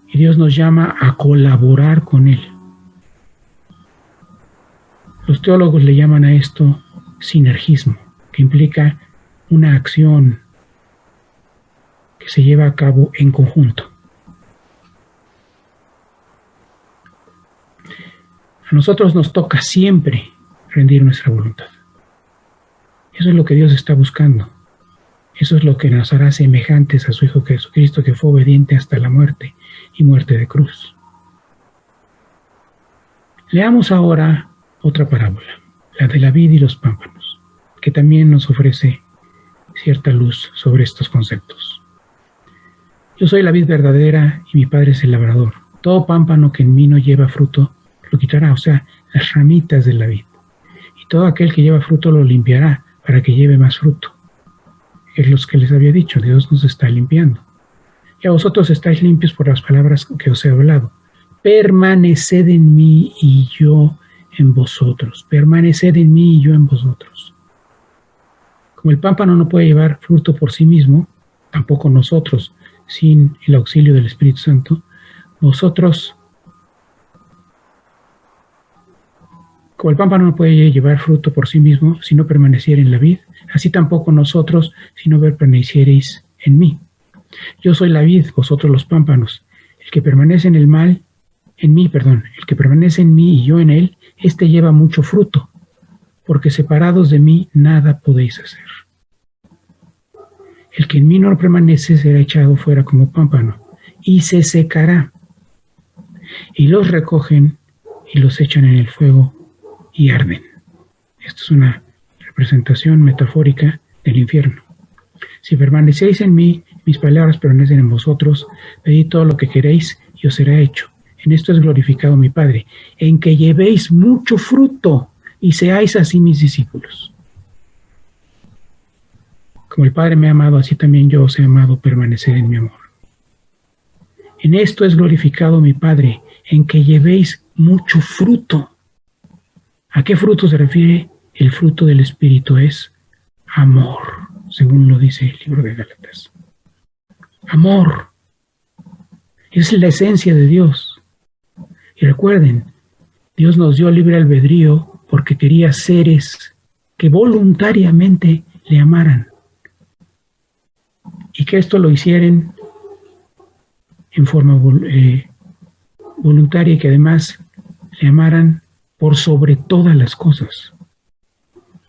y Dios nos llama a colaborar con Él. Los teólogos le llaman a esto sinergismo, que implica una acción que se lleva a cabo en conjunto. A nosotros nos toca siempre rendir nuestra voluntad. Eso es lo que Dios está buscando. Eso es lo que nos hará semejantes a su Hijo Jesucristo, que fue obediente hasta la muerte y muerte de cruz. Leamos ahora otra parábola, la de la vid y los pámpanos, que también nos ofrece cierta luz sobre estos conceptos. Yo soy la vid verdadera y mi Padre es el labrador. Todo pámpano que en mí no lleva fruto lo quitará, o sea, las ramitas de la vid. Y todo aquel que lleva fruto lo limpiará para que lleve más fruto. Es lo que les había dicho, Dios nos está limpiando. Y a vosotros estáis limpios por las palabras que os he hablado. Permaneced en mí y yo en vosotros. Permaneced en mí y yo en vosotros. Como el pámpano no puede llevar fruto por sí mismo, tampoco nosotros, sin el auxilio del Espíritu Santo, como el pámpano no puede llevar fruto por sí mismo si no permaneciera en la vid, así tampoco nosotros si no permaneciereis en mí. Yo soy la vid, vosotros los pámpanos. El que permanece el que permanece en mí y yo en él, éste lleva mucho fruto, porque separados de mí nada podéis hacer. El que en mí no permanece será echado fuera como pámpano, y se secará. Y los recogen y los echan en el fuego y arden. Esto es una representación metafórica del infierno. Si permanecéis en mí, mis palabras permanecen en vosotros, pedid todo lo que queréis y os será hecho. En esto es glorificado mi Padre, en que llevéis mucho fruto y seáis así mis discípulos. Como el Padre me ha amado, así también yo os he amado, permanecer en mi amor. En esto es glorificado mi Padre, en que llevéis mucho fruto. ¿A qué fruto se refiere? El fruto del Espíritu es amor, según lo dice el libro de Gálatas. Amor es la esencia de Dios. Y recuerden, Dios nos dio libre albedrío porque quería seres que voluntariamente le amaran. Y que esto lo hicieran en forma voluntaria y que además le amaran por sobre todas las cosas.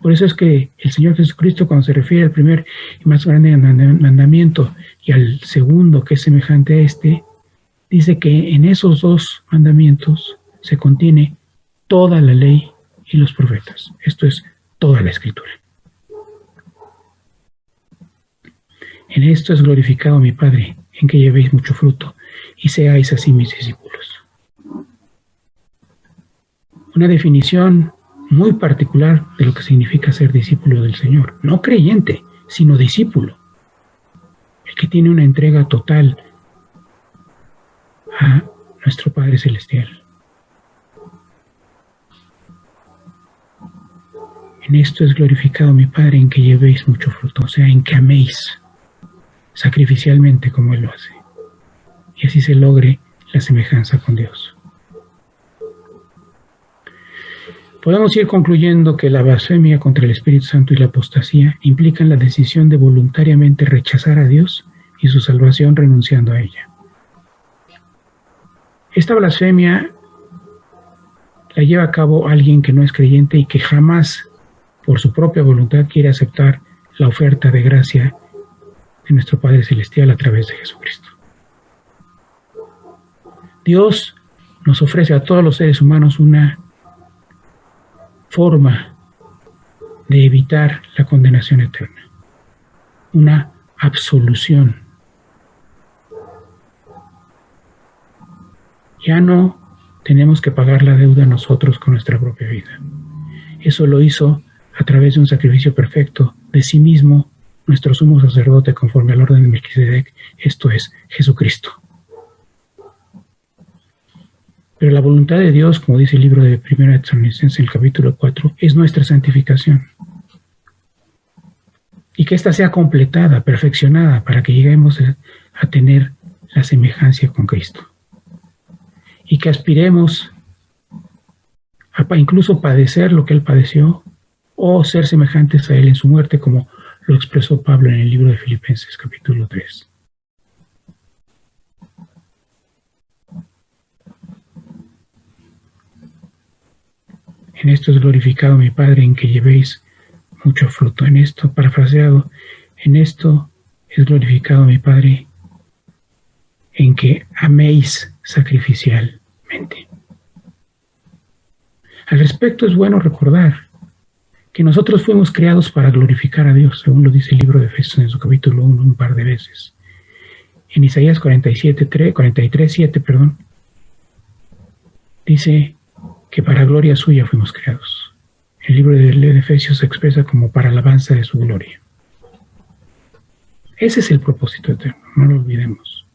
Por eso es que el Señor Jesucristo, cuando se refiere al primer y más grande mandamiento y al segundo, que es semejante a este, dice que en esos 2 mandamientos se contiene toda la ley y los profetas. Esto es toda la Escritura. En esto es glorificado mi Padre, en que llevéis mucho fruto y seáis así mis discípulos. Una definición muy particular de lo que significa ser discípulo del Señor. No creyente, sino discípulo. El que tiene una entrega total a nuestro Padre Celestial. En esto es glorificado mi Padre, en que llevéis mucho fruto, o sea, en que améis sacrificialmente como Él lo hace. Y así se logre la semejanza con Dios. Podemos ir concluyendo que la blasfemia contra el Espíritu Santo y la apostasía implican la decisión de voluntariamente rechazar a Dios y su salvación renunciando a ella. Esta blasfemia la lleva a cabo alguien que no es creyente y que jamás, por su propia voluntad, quiere aceptar la oferta de gracia de nuestro Padre Celestial a través de Jesucristo. Dios nos ofrece a todos los seres humanos una forma de evitar la condenación eterna, una absolución. Ya no tenemos que pagar la deuda nosotros con nuestra propia vida. Eso lo hizo a través de un sacrificio perfecto de sí mismo, nuestro sumo sacerdote conforme al orden de Melquisedec, esto es Jesucristo. Pero la voluntad de Dios, como dice el libro de 1 Tesalonicenses, el capítulo 4, es nuestra santificación. Y que ésta sea completada, perfeccionada, para que lleguemos a tener la semejanza con Cristo. Y que aspiremos a incluso padecer lo que Él padeció, o ser semejantes a Él en su muerte, como lo expresó Pablo en el libro de Filipenses, capítulo 3. En esto es glorificado mi Padre, en que llevéis mucho fruto. En esto, parafraseado, en esto es glorificado mi Padre, en que améis sacrificialmente. Al respecto es bueno recordar que nosotros fuimos creados para glorificar a Dios, según lo dice el libro de Efesios en su capítulo 1 un par de veces. En Isaías 43:7, dice que para gloria suya fuimos creados. El libro de Efesios se expresa como para alabanza de su gloria. Ese es el propósito eterno, no lo olvidemos.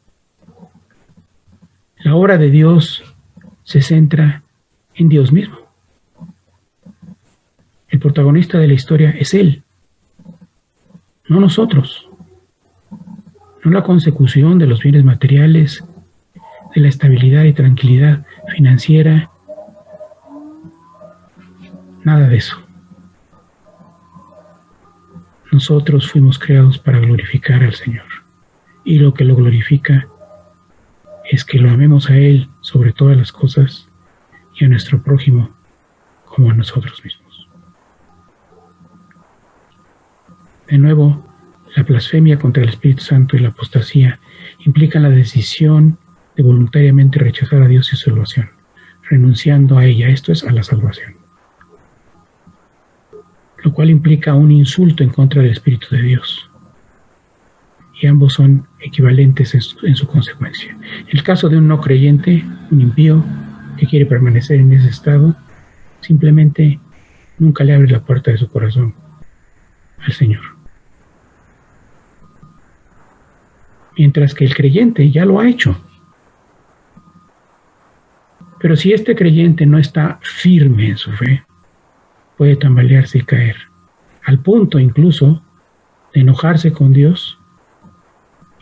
La obra de Dios se centra en Dios mismo. El protagonista de la historia es Él, no nosotros. No la consecución de los bienes materiales, de la estabilidad y tranquilidad financiera, nada de eso. Nosotros fuimos creados para glorificar al Señor. Y lo que lo glorifica es que lo amemos a Él sobre todas las cosas y a nuestro prójimo como a nosotros mismos. De nuevo, la blasfemia contra el Espíritu Santo y la apostasía implican la decisión de voluntariamente rechazar a Dios y su salvación, renunciando a ella, esto es, a la salvación. Lo cual implica un insulto en contra del Espíritu de Dios. Y ambos son equivalentes en su consecuencia. En el caso de un no creyente, un impío que quiere permanecer en ese estado, simplemente nunca le abre la puerta de su corazón al Señor. Mientras que el creyente ya lo ha hecho. Pero si este creyente no está firme en su fe, puede tambalearse y caer, al punto incluso de enojarse con Dios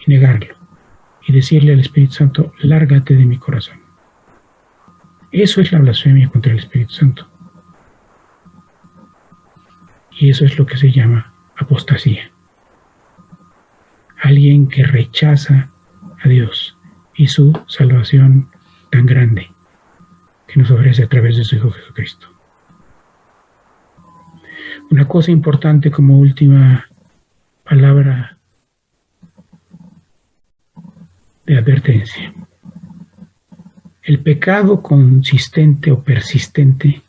y negarlo, y decirle al Espíritu Santo, lárgate de mi corazón. Eso es la blasfemia contra el Espíritu Santo. Y eso es lo que se llama apostasía. Alguien que rechaza a Dios y su salvación tan grande que nos ofrece a través de su Hijo Jesucristo. Una cosa importante como última palabra de advertencia. pecado consistente o persistente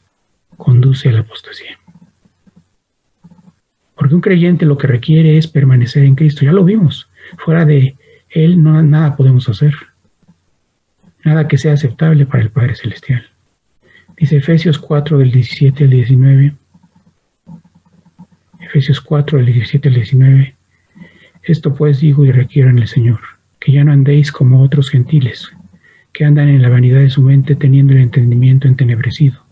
conduce a la apostasía. Porque un creyente lo que requiere es permanecer en Cristo. Ya lo vimos. Fuera de Él nada podemos hacer. Nada que sea aceptable para el Padre Celestial. Dice Efesios 4, del 17 al 19. Efesios 4, del 17 al 19. Esto pues digo y requiero en el Señor, que ya no andéis como otros gentiles, que andan en la vanidad de su mente, teniendo el entendimiento entenebrecido,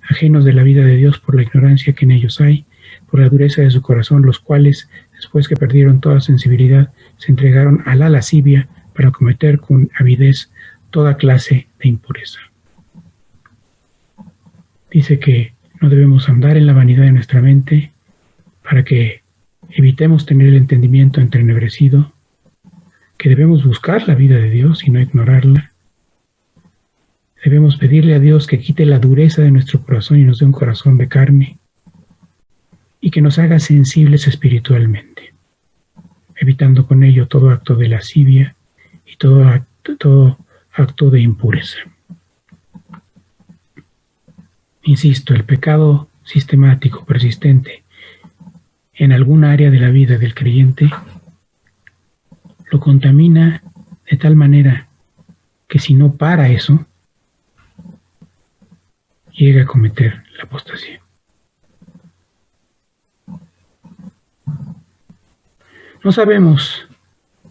ajenos de la vida de Dios por la ignorancia que en ellos hay, por la dureza de su corazón, los cuales, después que perdieron toda sensibilidad, se entregaron a la lascivia para cometer con avidez toda clase de impureza. Dice que no debemos andar en la vanidad de nuestra mente para que evitemos tener el entendimiento entenebrecido, que debemos buscar la vida de Dios y no ignorarla. Debemos pedirle a Dios que quite la dureza de nuestro corazón y nos dé un corazón de carne, y que nos haga sensibles espiritualmente, evitando con ello todo acto de lascivia y todo acto de impureza. Insisto, el pecado sistemático, persistente, en alguna área de la vida del creyente, lo contamina de tal manera que si no para eso, llega a cometer la apostasía. No sabemos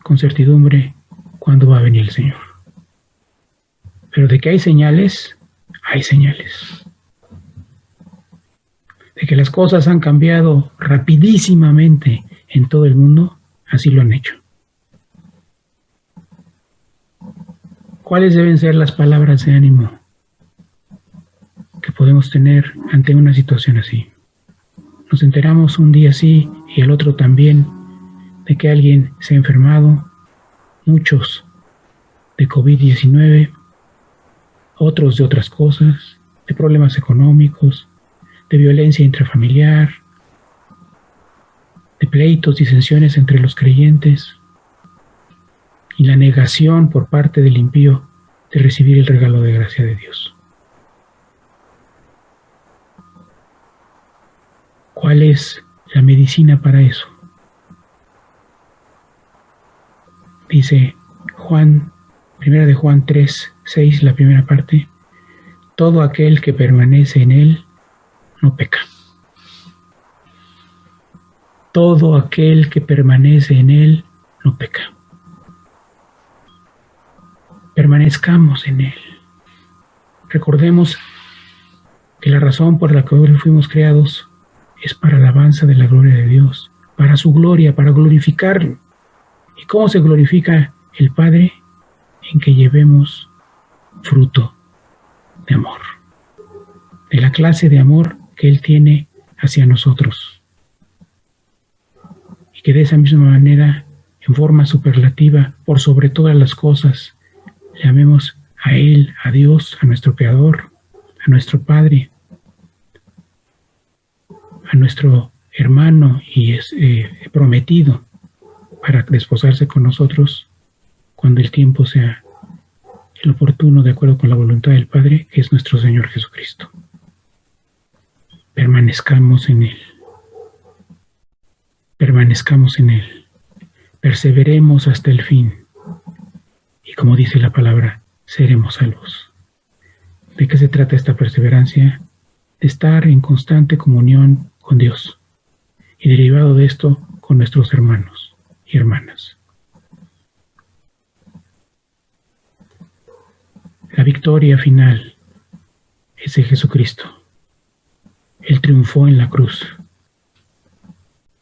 con certidumbre cuándo va a venir el Señor. Pero de que hay señales, hay señales. De que las cosas han cambiado rapidísimamente en todo el mundo, así lo han hecho. ¿Cuáles deben ser las palabras de ánimo que podemos tener ante una situación así? Nos enteramos un día sí y el otro también de que alguien se ha enfermado, muchos de COVID-19, otros de otras cosas, de problemas económicos, de violencia intrafamiliar, de pleitos, disensiones entre los creyentes y la negación por parte del impío de recibir el regalo de gracia de Dios. ¿Cuál es la medicina para eso? Dice Juan, 1 de Juan 3, 6, la primera parte, todo aquel que permanece en él no peca. Todo aquel que permanece en él no peca. Permanezcamos en él. Recordemos que la razón por la que hoy fuimos creados es para la alabanza de la gloria de Dios, para su gloria, para glorificarlo. ¿Y cómo se glorifica el Padre? En que llevemos fruto de amor, de la clase de amor que Él tiene hacia nosotros. Y que de esa misma manera, en forma superlativa, por sobre todas las cosas, le amemos a Él, a Dios, a nuestro Creador, a nuestro Padre, a nuestro hermano y prometido para desposarse con nosotros cuando el tiempo sea el oportuno, de acuerdo con la voluntad del Padre, que es nuestro Señor Jesucristo. Permanezcamos en Él. Permanezcamos en Él. Perseveremos hasta el fin. Y como dice la palabra, seremos salvos. ¿De qué se trata esta perseverancia? De estar en constante comunión con Dios. Y derivado de esto, con nuestros hermanos y hermanas. La victoria final es de Jesucristo. Él triunfó en la cruz.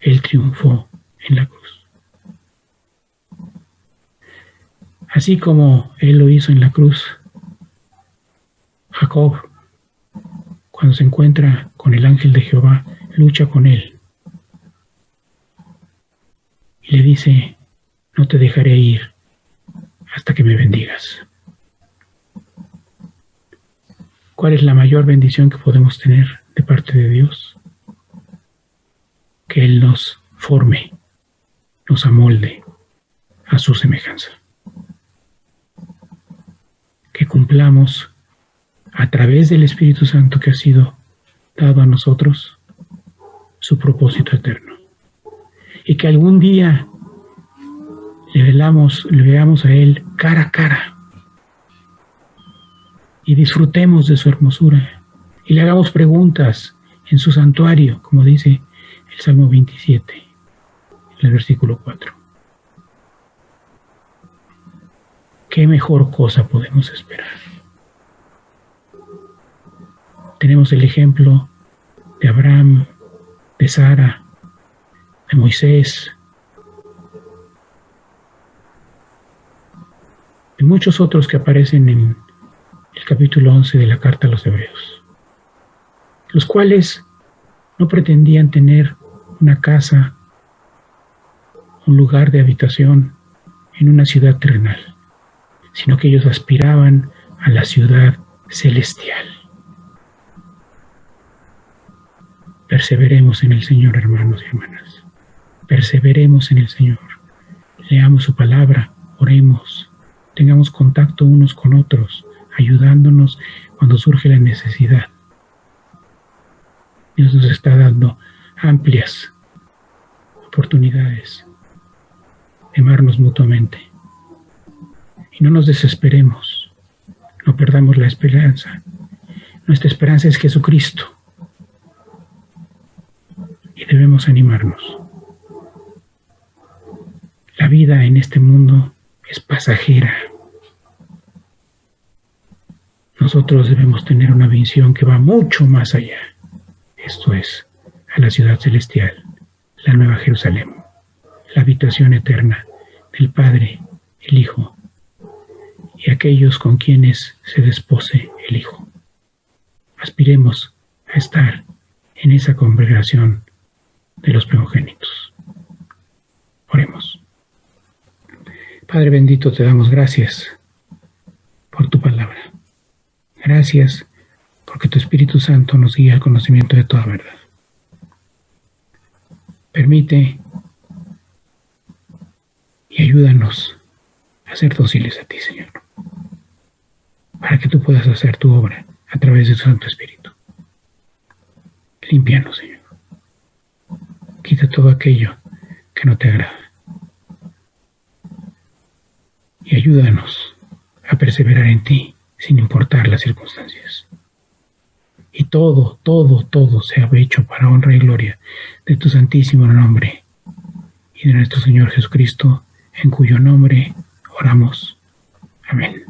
Él triunfó en la cruz. Así como Él lo hizo en la cruz, Jacob, cuando se encuentra con el ángel de Jehová, lucha con él. Y le dice, no te dejaré ir hasta que me bendigas. ¿Cuál es la mayor bendición que podemos tener de parte de Dios? Que Él nos forme, nos amolde a su semejanza. Que cumplamos a través del Espíritu Santo que ha sido dado a nosotros, su propósito eterno. Y que algún día le veamos a Él cara a cara y disfrutemos de su hermosura y le hagamos preguntas en su santuario, como dice el Salmo 27, en el versículo 4. ¿Qué mejor cosa podemos esperar? Tenemos el ejemplo de Abraham, de Sara, de Moisés, de muchos otros que aparecen en el capítulo 11 de la Carta a los Hebreos, los cuales no pretendían tener una casa, un lugar de habitación en una ciudad terrenal, sino que ellos aspiraban a la ciudad celestial. Perseveremos en el Señor, hermanos y hermanas. Perseveremos en el Señor. Leamos su palabra, oremos, tengamos contacto unos con otros, ayudándonos cuando surge la necesidad. Dios nos está dando amplias oportunidades de amarnos mutuamente. Y no nos desesperemos, no perdamos la esperanza. Nuestra esperanza es Jesucristo. Y debemos animarnos. La vida en este mundo es pasajera. Nosotros debemos tener una visión que va mucho más allá. Esto es, a la ciudad celestial, la Nueva Jerusalén, la habitación eterna del Padre, el Hijo y aquellos con quienes se despose el Hijo. Aspiremos a estar en esa congregación de los primogénitos. Oremos. Padre bendito, te damos gracias por tu palabra. Gracias porque tu Espíritu Santo nos guía al conocimiento de toda verdad. Permite y ayúdanos a ser dóciles a ti, Señor, para que tú puedas hacer tu obra a través de tu Santo Espíritu. Límpianos, Señor. Quita todo aquello que no te agrada. Y ayúdanos a perseverar en ti sin importar las circunstancias. Y todo sea hecho para honra y gloria de tu santísimo nombre y de nuestro Señor Jesucristo, en cuyo nombre oramos. Amén.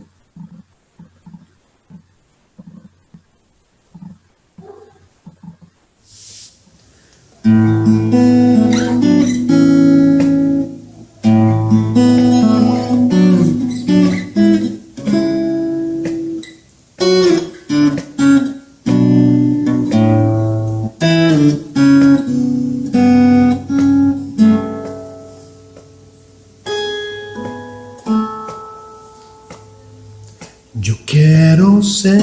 Yo quiero ser,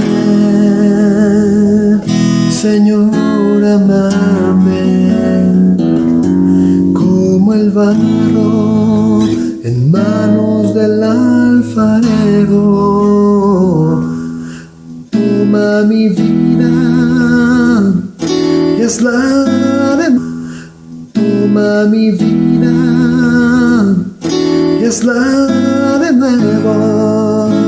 Señor, amame como el barro en manos del alfarero. Toma mi vida y hazla de nuevo. Toma mi vida y hazla de nuevo.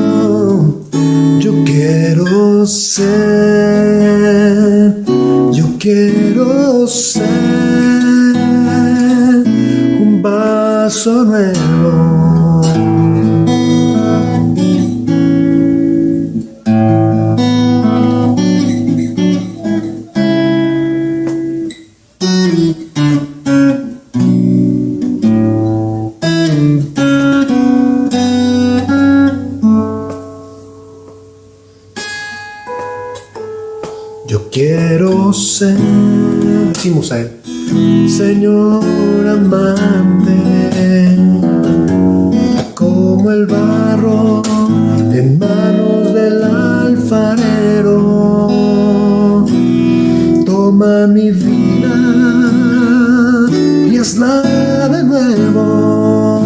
Yo quiero ser un vaso nuevo. Yo quiero ser, decimos a Él, Señor amante, como el barro en manos del alfarero. Toma mi vida y hazla de nuevo.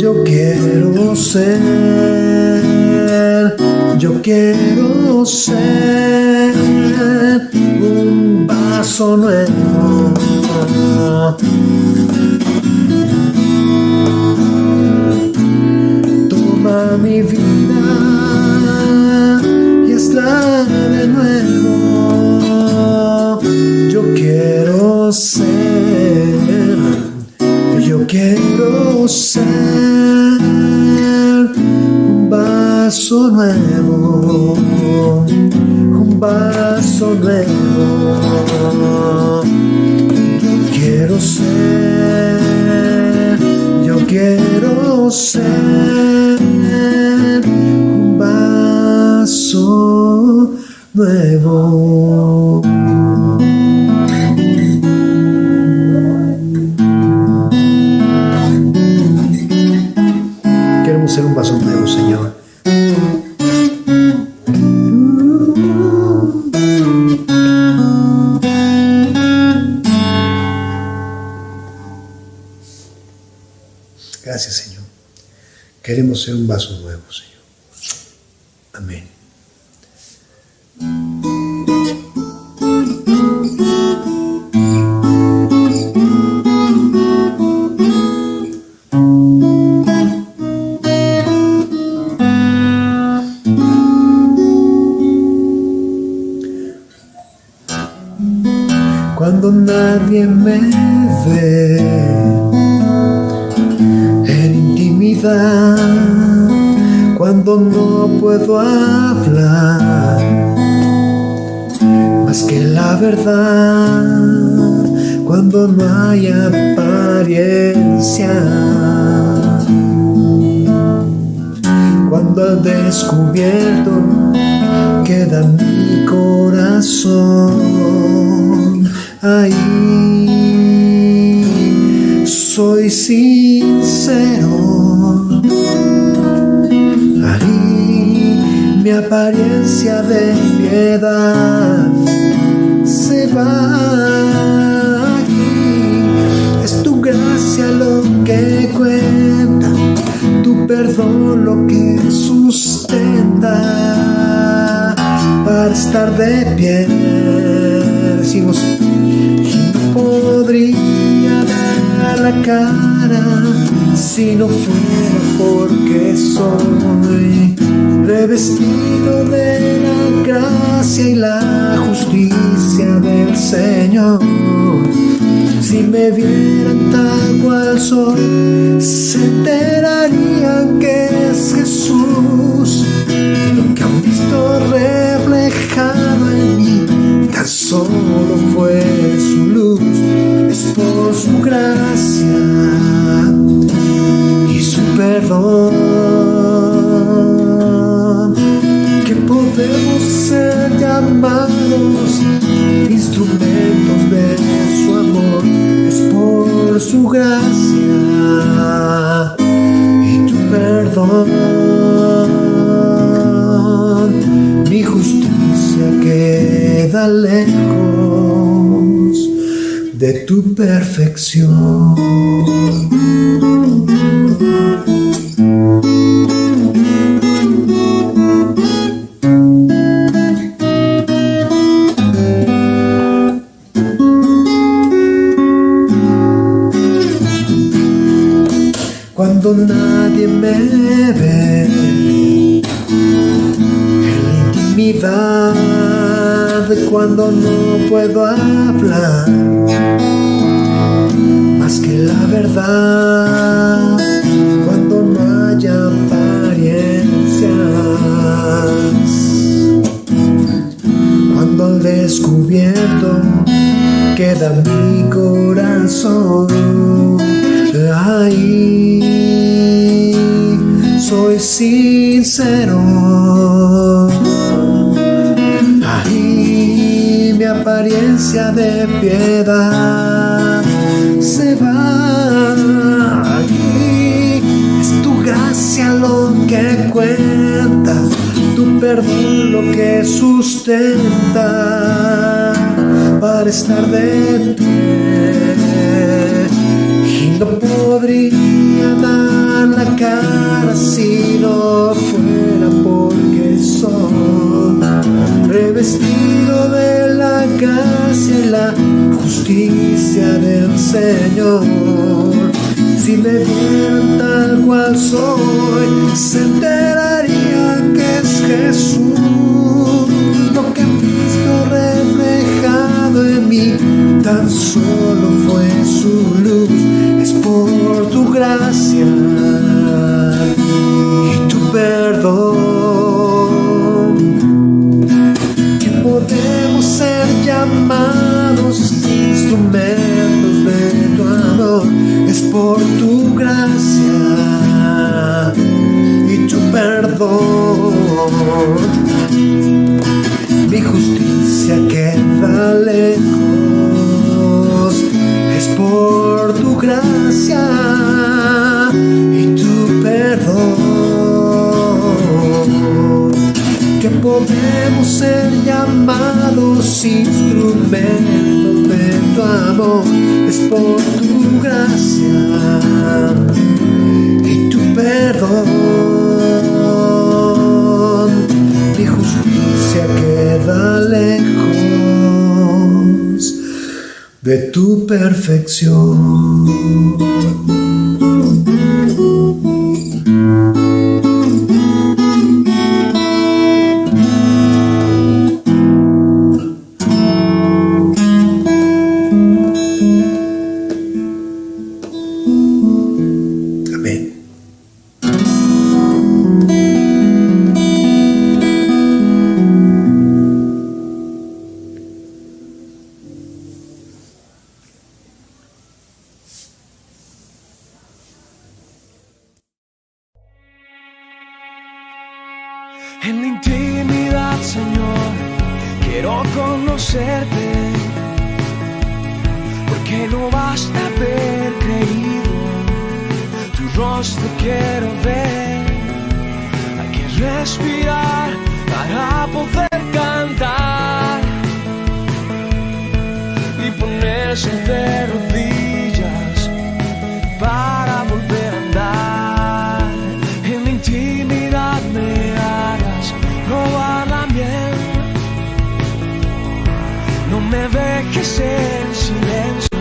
Yo quiero ser Yo quiero ser un vaso nuevo. Toma mi vida y hazla de nuevo. Yo quiero ser un vaso nuevo, un vaso nuevo. Yo quiero ser un vaso nuevo. Queremos ser un vaso nuevo, Señor. Gracias, Señor. Queremos ser un vaso nuevo, Señor. Amén. Cuando nadie me ve en intimidad, cuando no puedo hablar más que la verdad, cuando no hay apariencia, cuando al descubierto queda mi corazón, ahí soy sincero, ahí mi apariencia de piedad se va. Aquí es tu gracia lo que cuenta, tu perdón lo que sustenta para estar de pie. Decimos, y no podría dar la cara si no fuera porque soy revestido de la gracia y la justicia del Señor. Si me vieran tal cual soy, se enterarían que es Jesús lo que han visto reflejado en mí. Tan solo fue su luz, es por su gracia y su perdón que podemos ser llamados instrumentos de su amor. Es por su gracia y tu perdón, mi justicia queda lejos de tu perfección. Cuando nadie me ve en la intimidad, cuando no puedo hablar más que la verdad, cuando no haya apariencias, cuando al descubierto queda mi corazón, ahí soy sincero, ahí mi apariencia de piedad se va. Aquí es tu gracia lo que cuenta, tu perdón lo que sustenta para estar de pie. Y no podría dar la cara si no fuera porque soy gracia y la justicia del Señor. Si me vieran tal cual soy, se enterarían que es Jesús. Lo que han visto reflejado en mí tan solo fue su luz. Es por tu gracia y tu perdón que podemos ser llamados instrumentos de tu amor. Es por tu gracia y tu perdón. Mi justicia queda lejos. Es por tu gracia y tu perdón que podemos ser llamados instrumentos de tu amor. Es por tu gracia y tu perdón. Mi justicia queda lejos de tu perfección. En la intimidad, Señor, quiero conocerte, porque no basta haber creído, tu rostro quiero ver. Hay que respirar para poder cantar y ponerse de rodillas para volver a andar. En la intimidad me probar la miel, no me dejes en silencio,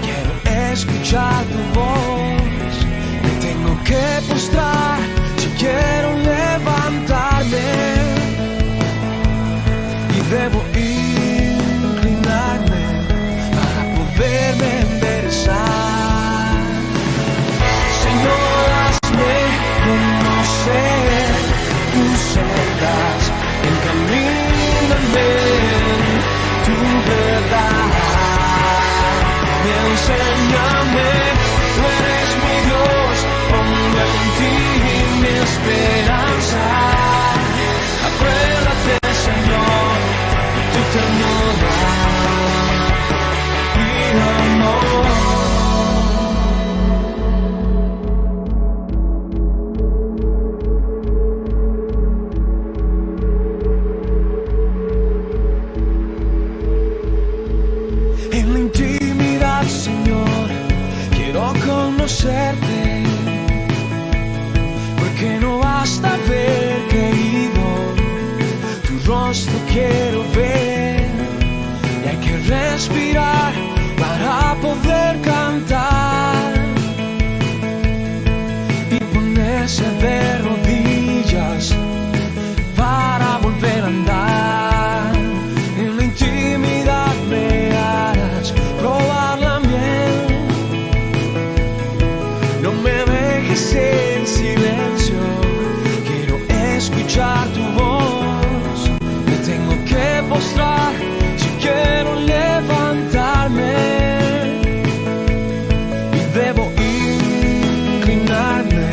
quiero escuchar tu voz. Me tengo que postrar si quiero levantarme y debo inclinarme para poderme enderezar. Señor, hazme conocer tus sendas, encamíname tu verdad, y enséñame, tú eres mi Dios, pongo en ti mi esperanza. Acuérdate, Señor, tu ternura y amor. Conocerte, porque no basta haber creído, tu rostro quiero ver, y hay que respirar para poder cantar y ponerse de rodillas para volver a andar. En la intimidad me harás probar la miel, no me dejes en silencio, quiero escuchar tu voz. Me tengo que postrar si quiero levantarme y debo inclinarme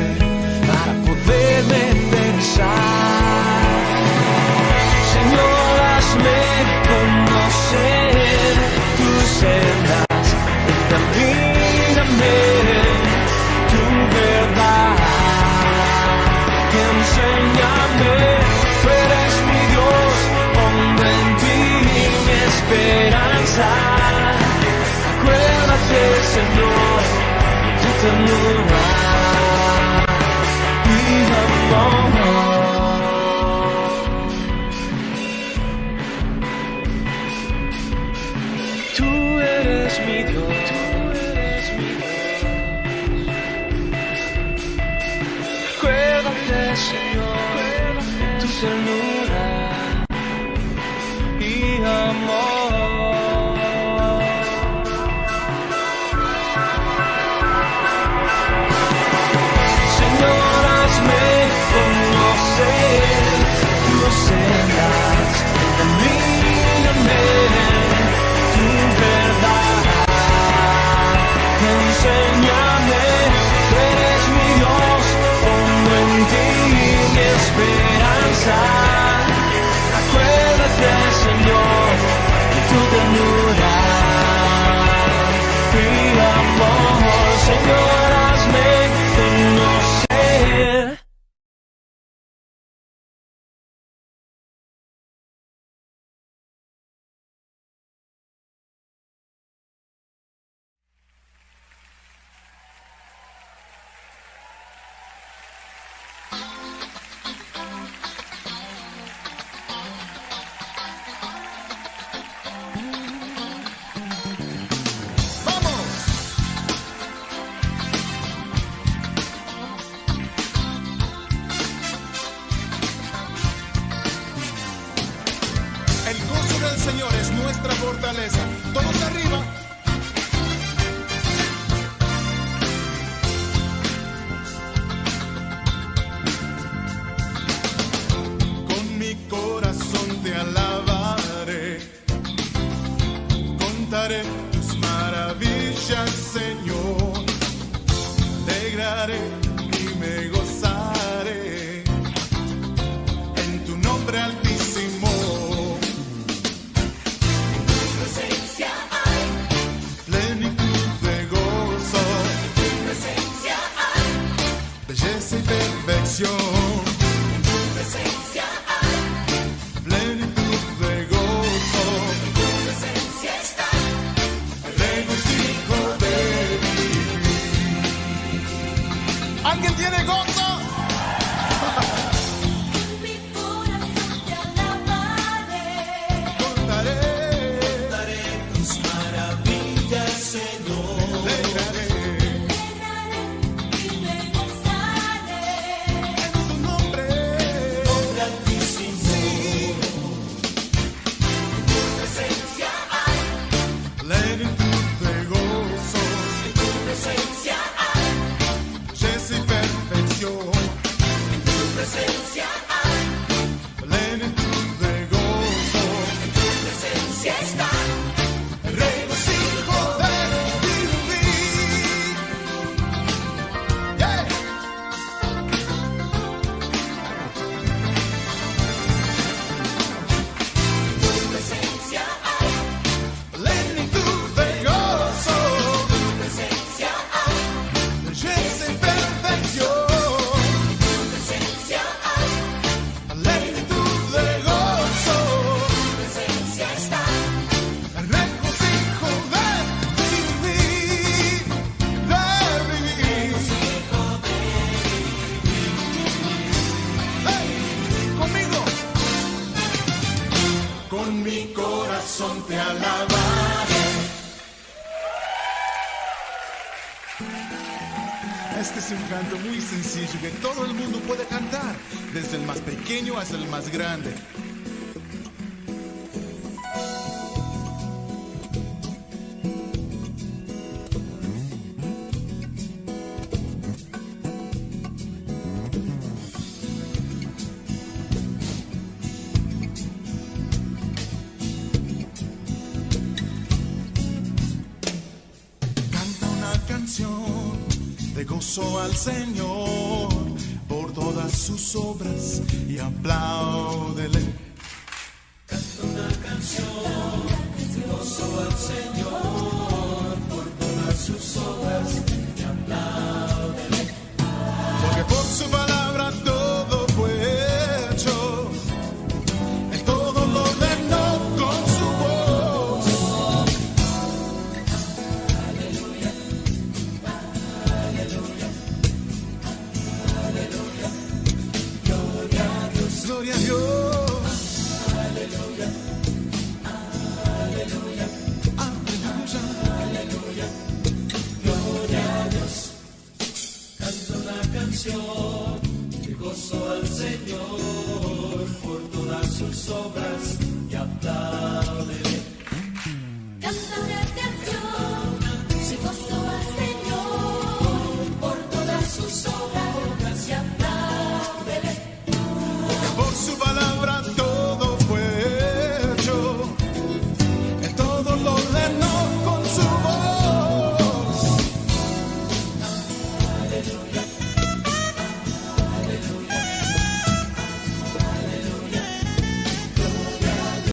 para poderme enderezar. Señor, hazme conocer tus sendas, encamíname tu verdad, enséñame, tú eres mi Dios, pongo en ti mi esperanza. Acuérdate, Señor, tu ternura y amor. Tú eres mi Dios. Acuérdate, Señor, tu ternura y amor. Señor, hazme conocer tus sendas, ilumíname tu verdad, enséñame, tú eres mi Dios, pongo en ti mi esperanza. Acuérdate, Señor, de tu ternura y amor. Señor, hazme conocer. El gozo del Señor es nuestra fortaleza. Todos arriba. Con mi corazón te alabaré. Contaré tus maravillas, Señor. Alegraré y me gozaré en tu nombre altísimo. Plenitud de gozo, belleza y perfección. Plenitud de gozo, regocijo de vivir. ¿Alguien tiene gozo? Contaré tus maravillas, Señor. Alegraré en tu nombre. Nombre altísimo. Plenitud de gozo. En tu presencia hay belleza y perfección. En tu presencia hay plenitud de gozo. En tu presencia está regocijo de vivir. Yeah. En tu presencia hay plenitud de gozo. En tu presencia hay belleza y perfección. En tu presencia hay plenitud de gozo. En tu presencia está regocijo de vivir, de vivir. Hey, conmigo. Con mi corazón te alabaré. Este es un canto muy sencillo que todo el mundo puede cantar, desde el más pequeño hasta el más grande. Canta una canción de gozo al Señor por todas sus obras y apláudele. Canta una canción de gozo al Señor por todas sus obras y apláudele. Porque por su palabra todo fue hecho. Él todo lo ordenó con su voz. Gloria a Dios. bendición, que gozo al Señor por todas sus obras.